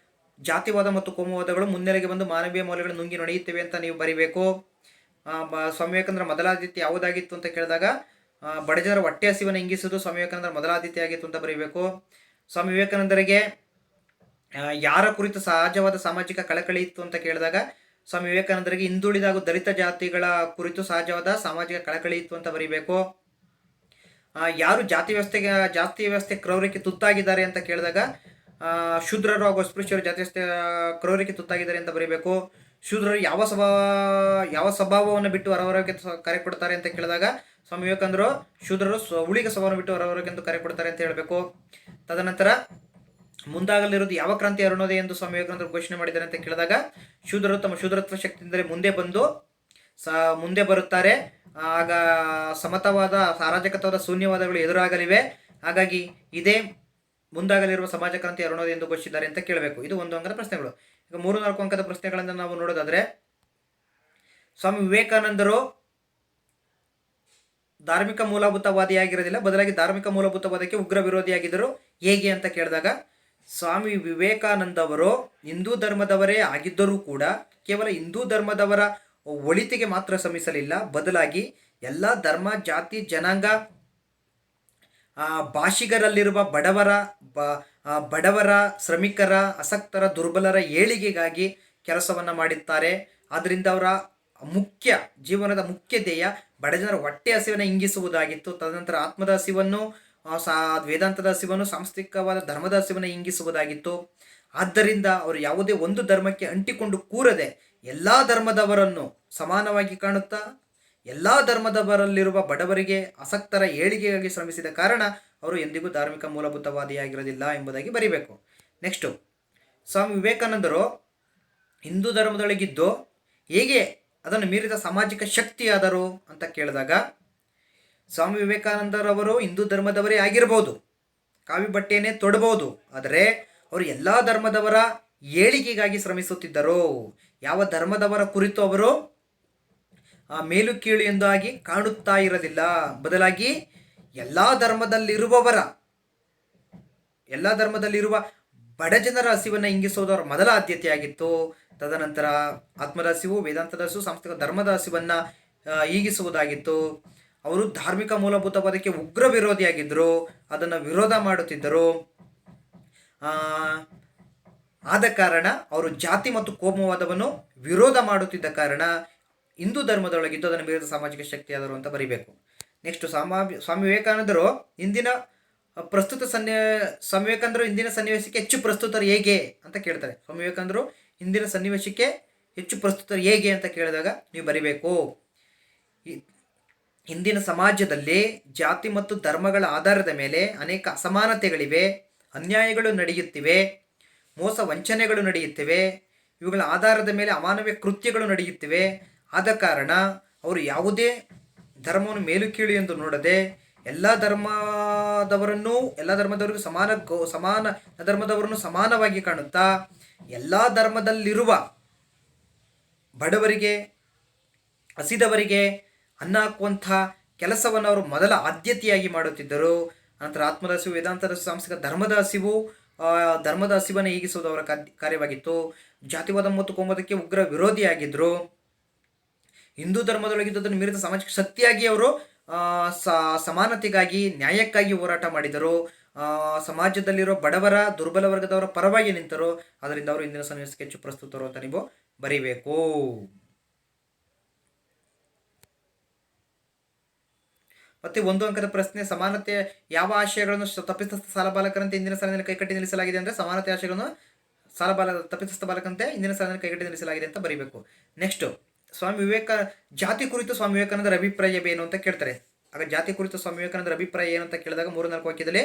ಜಾತಿವಾದ ಮತ್ತು ಕೋಮುವಾದಗಳು ಮುನ್ನೆಲೆಗೆ ಬಂದು ಮಾನವೀಯ ಮೌಲ್ಯಗಳನ್ನು ನುಂಗಿ ನೊಣೆಯುತ್ತಿವೆ ಅಂತ ನೀವು ಬರೀಬೇಕು. ಸ್ವಾಮಿ ವಿವೇಕಾನಂದರ ಮೊದಲ ಆದ್ಯತೆ ಯಾವುದಾಗಿತ್ತು ಅಂತ ಕೇಳಿದಾಗ ಬಡಜನರ ಹೊಟ್ಟೆ ಹಸಿವನ್ನು ಇಂಗಿಸುವುದು ಸ್ವಾಮಿ ವಿವೇಕಾನಂದರ ಮೊದಲ ಆದ್ಯತೆ ಆಗಿತ್ತು ಅಂತ ಬರೀಬೇಕು. ಸ್ವಾಮಿ ವಿವೇಕಾನಂದರಿಗೆ ಯಾರ ಕುರಿತು ಸಹಜವಾದ ಸಾಮಾಜಿಕ ಕಳಕಳಿ ಇತ್ತು ಅಂತ ಕೇಳಿದಾಗ ಸ್ವಾಮಿ ವಿವೇಕಾನಂದರಿಗೆ ಹಿಂದುಳಿದ ಹಾಗೂ ದಲಿತ ಜಾತಿಗಳ ಕುರಿತು ಸಹಜವಾದ ಸಾಮಾಜಿಕ ಕಳಕಳಿ ಇತ್ತು ಅಂತ ಬರೀಬೇಕು. ಯಾರು ಜಾತಿ ವ್ಯವಸ್ಥೆ ಕ್ರೌರ್ಯಕ್ಕೆ ತುತ್ತಾಗಿದ್ದಾರೆ ಅಂತ ಕೇಳಿದಾಗ ಶೂದ್ರರು ಹಾಗೂ ಅಸ್ಪೃಶ್ಯರು ಜಾತಿ ವ್ಯವಸ್ಥೆ ಕ್ರೌರ್ಯಕ್ಕೆ ತುತ್ತಾಗಿದ್ದಾರೆ ಅಂತ ಬರೀಬೇಕು. ಶೂದ್ರರು ಯಾವ ಸ್ವಭಾವವನ್ನು ಬಿಟ್ಟು ಹೊರವರಕ್ಕೆ ಕರೆ ಕೊಡ್ತಾರೆ ಅಂತ ಕೇಳಿದಾಗ ಸ್ವಾಮಿ ವಿವೇಕಾನಂದರು ಶೂದ್ರರು ಊಳಿಗ ಸ್ವಭಾವವನ್ನು ಬಿಟ್ಟು ಹೊರವರಕ್ಕೆಂದು ಕರೆ ಕೊಡ್ತಾರೆ ಅಂತ ಹೇಳಬೇಕು. ತದನಂತರ ಮುಂದಾಗಲಿರುವುದು ಯಾವ ಕ್ರಾಂತಿ ಅರುಣೋದಯ ಎಂದು ಸ್ವಾಮಿ ವಿವೇಕಾನಂದರು ಘೋಷಣೆ ಮಾಡಿದ್ದಾರೆ ಅಂತ ಕೇಳಿದಾಗ ಶೂದ್ರರು ತಮ್ಮ ಶೂದ್ರತ್ವ ಶಕ್ತಿಯಿಂದಲೇ ಮುಂದೆ ಬರುತ್ತಾರೆ, ಆಗ ಸಮತಾವಾದ, ಅರಾಜಕತಾವಾದ, ಶೂನ್ಯವಾದಗಳು ಎದುರಾಗಲಿವೆ, ಹಾಗಾಗಿ ಇದೇ ಮುಂದಾಗಲಿರುವ ಸಮಾಜ ಕ್ರಾಂತಿ ಅರುಣೋದಯ ಎಂದು ಘೋಷಿಸಿದ್ದಾರೆ ಅಂತ ಕೇಳಬೇಕು. ಇದು 1 ಅಂಕದ ಪ್ರಶ್ನೆಗಳು. ಈಗ 3-4 ಅಂಕದ ಪ್ರಶ್ನೆಗಳನ್ನು ನಾವು ನೋಡೋದಾದ್ರೆ, ಸ್ವಾಮಿ ವಿವೇಕಾನಂದರು ಧಾರ್ಮಿಕ ಮೂಲಭೂತವಾದಿಯಾಗಿರೋದಿಲ್ಲ, ಬದಲಾಗಿ ಧಾರ್ಮಿಕ ಮೂಲಭೂತವಾದಕ್ಕೆ ಉಗ್ರ ವಿರೋಧಿಯಾಗಿದ್ದರು. ಹೇಗೆ ಅಂತ ಕೇಳಿದಾಗ ಸ್ವಾಮಿ ವಿವೇಕಾನಂದವರು ಹಿಂದೂ ಧರ್ಮದವರೇ ಆಗಿದ್ದರೂ ಕೂಡ ಕೇವಲ ಹಿಂದೂ ಧರ್ಮದವರ ಒಳಿತಿಗೆ ಮಾತ್ರ ಶ್ರಮಿಸಲಿಲ್ಲ, ಬದಲಾಗಿ ಎಲ್ಲ ಧರ್ಮ, ಜಾತಿ, ಜನಾಂಗ, ಭಾಷಿಗರಲ್ಲಿರುವ ಬಡವರ, ಶ್ರಮಿಕರ, ಅಸಕ್ತರ, ದುರ್ಬಲರ ಏಳಿಗೆಗಾಗಿ ಕೆಲಸವನ್ನು ಮಾಡಿದ್ದಾರೆ. ಆದ್ದರಿಂದ ಅವರ ಜೀವನದ ಮುಖ್ಯ ಧ್ಯೇಯ ಬಡಜನರ ಹೊಟ್ಟೆ ಹಸಿವನ್ನು ಇಂಗಿಸುವುದಾಗಿತ್ತು. ತದನಂತರ ಆತ್ಮದ ಹಸಿವನ್ನು, ವೇದಾಂತದ ಹಸಿವನ್ನು, ಸಾಂಸ್ಥಿಕವಾದ ಧರ್ಮದ ಹಸಿವನ್ನು ಇಂಗಿಸುವುದಾಗಿತ್ತು. ಆದ್ದರಿಂದ ಅವರು ಯಾವುದೇ ಒಂದು ಧರ್ಮಕ್ಕೆ ಅಂಟಿಕೊಂಡು ಕೂರದೆ ಎಲ್ಲ ಧರ್ಮದವರನ್ನು ಸಮಾನವಾಗಿ ಕಾಣುತ್ತಾ ಎಲ್ಲ ಧರ್ಮದವರಲ್ಲಿರುವ ಬಡವರಿಗೆ, ಅಸಕ್ತರ ಏಳಿಗೆಗಾಗಿ ಶ್ರಮಿಸಿದ ಕಾರಣ ಅವರು ಎಂದಿಗೂ ಧಾರ್ಮಿಕ ಮೂಲಭೂತವಾದಿಯಾಗಿರೋದಿಲ್ಲ ಎಂಬುದಾಗಿ ಬರೀಬೇಕು. ನೆಕ್ಸ್ಟು, ಸ್ವಾಮಿ ವಿವೇಕಾನಂದರು ಹಿಂದೂ ಧರ್ಮದೊಳಗಿದ್ದು ಹೇಗೆ ಅದನ್ನು ಮೀರಿದ ಸಾಮಾಜಿಕ ಶಕ್ತಿಯಾದರು ಅಂತ ಕೇಳಿದಾಗ ಸ್ವಾಮಿ ವಿವೇಕಾನಂದರವರು ಹಿಂದೂ ಧರ್ಮದವರೇ ಆಗಿರ್ಬೋದು, ಕಾವಿ ಬಟ್ಟೆಯನ್ನೇ ತೊಡಬಹುದು, ಆದರೆ ಅವರು ಎಲ್ಲ ಧರ್ಮದವರ ಏಳಿಗೆಗಾಗಿ ಶ್ರಮಿಸುತ್ತಿದ್ದರು. ಯಾವ ಧರ್ಮದವರ ಕುರಿತು ಅವರು ಮೇಲು ಕೀಳು ಎಂದಾಗಿ ಕಾಣುತ್ತಾ ಇರಲಿಲ್ಲ. ಬದಲಾಗಿ ಎಲ್ಲ ಧರ್ಮದಲ್ಲಿರುವ ಬಡ ಜನರ ಹಸಿವನ್ನು ಇಂಗಿಸುವುದು ಅವರ ಮೊದಲ ಆದ್ಯತೆಯಾಗಿತ್ತು. ತದನಂತರ ಆತ್ಮದ ಹಸಿವು, ವೇದಾಂತದ ಹಸಿವು, ಸಾಂಸ್ಥಿಕ ಧರ್ಮದ ಹಸಿವನ್ನು ಈಗಿಸುವುದಾಗಿತ್ತು. ಅವರು ಧಾರ್ಮಿಕ ಮೂಲಭೂತವಾದಕ್ಕೆ ಉಗ್ರ ವಿರೋಧಿಯಾಗಿದ್ದರು, ಅದನ್ನು ವಿರೋಧ ಮಾಡುತ್ತಿದ್ದರು. ಆದ ಕಾರಣ ಅವರು ಜಾತಿ ಮತ್ತು ಕೋಮುವಾದವನ್ನು ವಿರೋಧ ಮಾಡುತ್ತಿದ್ದ ಕಾರಣ ಹಿಂದೂ ಧರ್ಮದೊಳಗಿದ್ದು ಅದನ್ನು ವಿರೋಧ ಸಾಮಾಜಿಕ ಶಕ್ತಿಯಾದರು ಅಂತ ಬರೀಬೇಕು. ನೆಕ್ಸ್ಟ್ ಸ್ವಾಮಿ ವಿವೇಕಾನಂದರು ಇಂದಿನ ಸನ್ನಿವೇಶಕ್ಕೆ ಹೆಚ್ಚು ಪ್ರಸ್ತುತರು ಹೇಗೆ ಅಂತ ಕೇಳ್ತಾರೆ. ಸ್ವಾಮಿ ವಿವೇಕಾನಂದರು ಇಂದಿನ ಸನ್ನಿವೇಶಕ್ಕೆ ಹೆಚ್ಚು ಪ್ರಸ್ತುತರು ಹೇಗೆ ಅಂತ ಕೇಳಿದಾಗ ನೀವು ಬರಿಬೇಕು, ಇಂದಿನ ಸಮಾಜದಲ್ಲಿ ಜಾತಿ ಮತ್ತು ಧರ್ಮಗಳ ಆಧಾರದ ಮೇಲೆ ಅನೇಕ ಅಸಮಾನತೆಗಳಿವೆ, ಅನ್ಯಾಯಗಳು ನಡೆಯುತ್ತಿವೆ, ಮೋಸ ವಂಚನೆಗಳು ನಡೆಯುತ್ತಿವೆ, ಇವುಗಳ ಆಧಾರದ ಮೇಲೆ ಅಮಾನವೀಯ ಕೃತ್ಯಗಳು ನಡೆಯುತ್ತಿವೆ. ಆದ ಕಾರಣ ಅವರು ಯಾವುದೇ ಧರ್ಮವನ್ನು ಮೇಲು ಕೀಳು ಎಂದು ನೋಡದೆ ಎಲ್ಲ ಧರ್ಮದವರಿಗೂ ಧರ್ಮದವರನ್ನು ಸಮಾನವಾಗಿ ಕಾಣುತ್ತಾ ಎಲ್ಲ ಧರ್ಮದಲ್ಲಿರುವ ಬಡವರಿಗೆ, ಹಸಿದವರಿಗೆ ಅನ್ನ ಹಾಕುವಂಥ ಕೆಲಸವನ್ನು ಅವರು ಮೊದಲ ಆದ್ಯತೆಯಾಗಿ ಮಾಡುತ್ತಿದ್ದರು. ನಂತರ ಆತ್ಮದ ಹಸಿವು, ವೇದಾಂತದ ಹಸಿವು, ಸಾಂಸ್ಥಿಕ ಧರ್ಮದ ಹಸಿವನ್ನು ಈಗಿಸುವುದು ಅವರ ಕಾರ್ಯವಾಗಿತ್ತು. ಜಾತಿವಾದ ಮತ್ತು ಕೋಮುವಾದಕ್ಕೆ ಉಗ್ರ ವಿರೋಧಿಯಾಗಿದ್ದರು. ಹಿಂದೂ ಧರ್ಮದೊಳಗಿದ್ದದನ್ನು ಮೀರಿದ ಸಾಮಾಜಿಕ ಶಕ್ತಿಯಾಗಿ ಅವರು ಸಮಾನತೆಗಾಗಿ, ನ್ಯಾಯಕ್ಕಾಗಿ ಹೋರಾಟ ಮಾಡಿದರು. ಸಮಾಜದಲ್ಲಿರೋ ಬಡವರ, ದುರ್ಬಲ ವರ್ಗದವರ ಪರವಾಗಿ ನಿಂತರು. ಅದರಿಂದ ಅವರು ಇಂದಿನ ಸನ್ನಿವೇಶಕ್ಕೆ ಹೆಚ್ಚು ಪ್ರಸ್ತುತರು ಅಂತ ನೀವು ಬರೀಬೇಕು. ಮತ್ತೆ 1 ಅಂಕದ ಪ್ರಶ್ನೆ, ಸಮಾನತೆ ಯಾವ ಆಶಯಗಳನ್ನು ತಪ್ಪಿತಸ್ಥ ಸಾಲಬಾಲಕರಂತೆ ಇಂದಿನ ಸಾಲಿನಲ್ಲಿ ಕೈಕಟ್ಟಿ ನಿಲ್ಲಿಸಲಾಗಿದೆ ಅಂದರೆ ಸಮಾನತೆ ಆಶಯಗಳನ್ನು ತಪ್ಪಿತಸ್ಥ ಬಾಲಕರಂತೆ ಇಂದಿನ ಸಾಲಿನಲ್ಲಿ ಕೈಕಟ್ಟಿ ನಿಲ್ಲಿಸಲಾಗಿದೆ ಅಂತ ಬರೀಬೇಕು. ನೆಕ್ಸ್ಟ್, ಜಾತಿ ಕುರಿತು ಸ್ವಾಮಿ ವಿವೇಕಾನಂದರ ಅಭಿಪ್ರಾಯವೇನು ಅಂತ ಕೇಳ್ತಾರೆ. ಆಗ ಜಾತಿ ಕುರಿತು ಸ್ವಾಮಿ ವಿವೇಕಾನಂದರ ಅಭಿಪ್ರಾಯ ಏನು ಅಂತ ಕೇಳಿದಾಗ 3-4 ವಾಕ್ಯದಲ್ಲಿ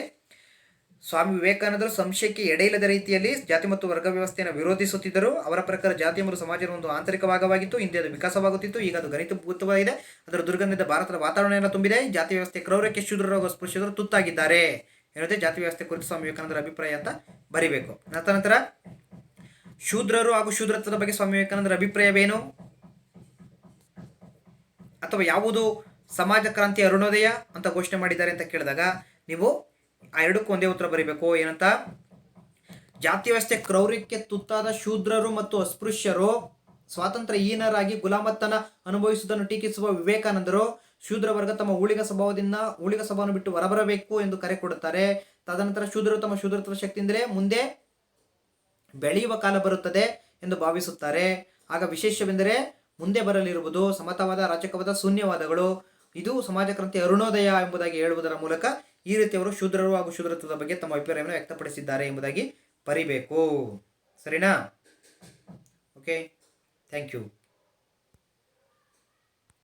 ಸ್ವಾಮಿ ವಿವೇಕಾನಂದರು ಸಂಶಯಕ್ಕೆ ಎಡೆಯಿಲ್ಲದ ರೀತಿಯಲ್ಲಿ ಜಾತಿ ಮತ್ತು ವರ್ಗ ವ್ಯವಸ್ಥೆಯನ್ನು ವಿರೋಧಿಸುತ್ತಿದ್ದರು. ಅವರ ಪ್ರಕಾರ ಜಾತಿ ಎಂಬುದು ಸಮಾಜದ ಒಂದು ಆಂತರಿಕ ಭಾಗವಾಗಿತ್ತು. ಹಿಂದೆ ಅದು ವಿಕಾಸವಾಗುತ್ತಿತ್ತು, ಈಗ ಅದು ಗಣಿತಭೂತವಾಗಿದೆ. ಅದರ ದುರ್ಗಂಧದ ಭಾರತದ ವಾತಾವರಣ ಎಲ್ಲ ತುಂಬಿದೆ. ಜಾತಿ ವ್ಯವಸ್ಥೆ ಕ್ರೌರ್ಯಕ್ಕೆ ಶೂದ್ರರು ಹಾಗೂ ಸ್ಪೃಶ್ಯರು ತುತ್ತಾಗಿದ್ದಾರೆ ಎನ್ನುವುದೇ ಜಾತಿ ವ್ಯವಸ್ಥೆ ಕುರಿತು ಸ್ವಾಮಿ ವಿವೇಕಾನಂದರ ಅಭಿಪ್ರಾಯ ಅಂತ ಬರೀಬೇಕು. ನಂತರ ಶೂದ್ರರು ಹಾಗೂ ಶೂದ್ರತ್ವದ ಬಗ್ಗೆ ಸ್ವಾಮಿ ವಿವೇಕಾನಂದರ ಅಭಿಪ್ರಾಯವೇನು ಅಥವಾ ಯಾವುದು ಸಮಾಜ ಕ್ರಾಂತಿ ಅರುಣೋದಯ ಅಂತ ಘೋಷಣೆ ಮಾಡಿದ್ದಾರೆ ಅಂತ ಕೇಳಿದಾಗ ನೀವು ಆ ಎರಡಕ್ಕೂ ಒಂದೇ ಉತ್ತರ ಬರೀಬೇಕು. ಏನಂತ, ಜಾತಿ ವ್ಯವಸ್ಥೆ ಕ್ರೌರ್ಯಕ್ಕೆ ತುತ್ತಾದ ಶೂದ್ರರು ಮತ್ತು ಅಸ್ಪೃಶ್ಯರು ಸ್ವಾತಂತ್ರ್ಯ ಹೀನರಾಗಿ ಗುಲಾಮತನ ಅನುಭವಿಸುವುದನ್ನು ಟೀಕಿಸುವ ವಿವೇಕಾನಂದರು ಶೂದ್ರ ವರ್ಗ ತಮ್ಮ ಊಳಿಗ ಸ್ವಭಾವವನ್ನು ಬಿಟ್ಟು ಹೊರಬರಬೇಕು ಎಂದು ಕರೆ ಕೊಡುತ್ತಾರೆ. ತದನಂತರ ಶೂದ್ರರು ತಮ್ಮ ಶೂದ್ರತ್ವ ಶಕ್ತಿಯಿಂದಲೇ ಮುಂದೆ ಬೆಳೆಯುವ ಕಾಲ ಬರುತ್ತದೆ ಎಂದು ಭಾವಿಸುತ್ತಾರೆ. ಆಗ ವಿಶೇಷವೆಂದರೆ ಮುಂದೆ ಬರಲಿರುವುದು ಸಮತಾವಾದ, ರಾಜಕವಾದ, ಶೂನ್ಯವಾದಗಳು. ಇದು ಸಮಾಜ ಕ್ರಾಂತಿ ಅರುಣೋದಯ ಎಂಬುದಾಗಿ ಹೇಳುವುದರ ಮೂಲಕ ಈ ರೀತಿ ಅವರು ಶೂದ್ರರು ಹಾಗೂ ಶೂದ್ರತ್ವದ ಬಗ್ಗೆ ತಮ್ಮ ಅಭಿಪ್ರಾಯವನ್ನು ವ್ಯಕ್ತಪಡಿಸಿದ್ದಾರೆ ಎಂಬುದಾಗಿ ಬರಿಬೇಕು. ಸರಿನಾ? Okay, thank you.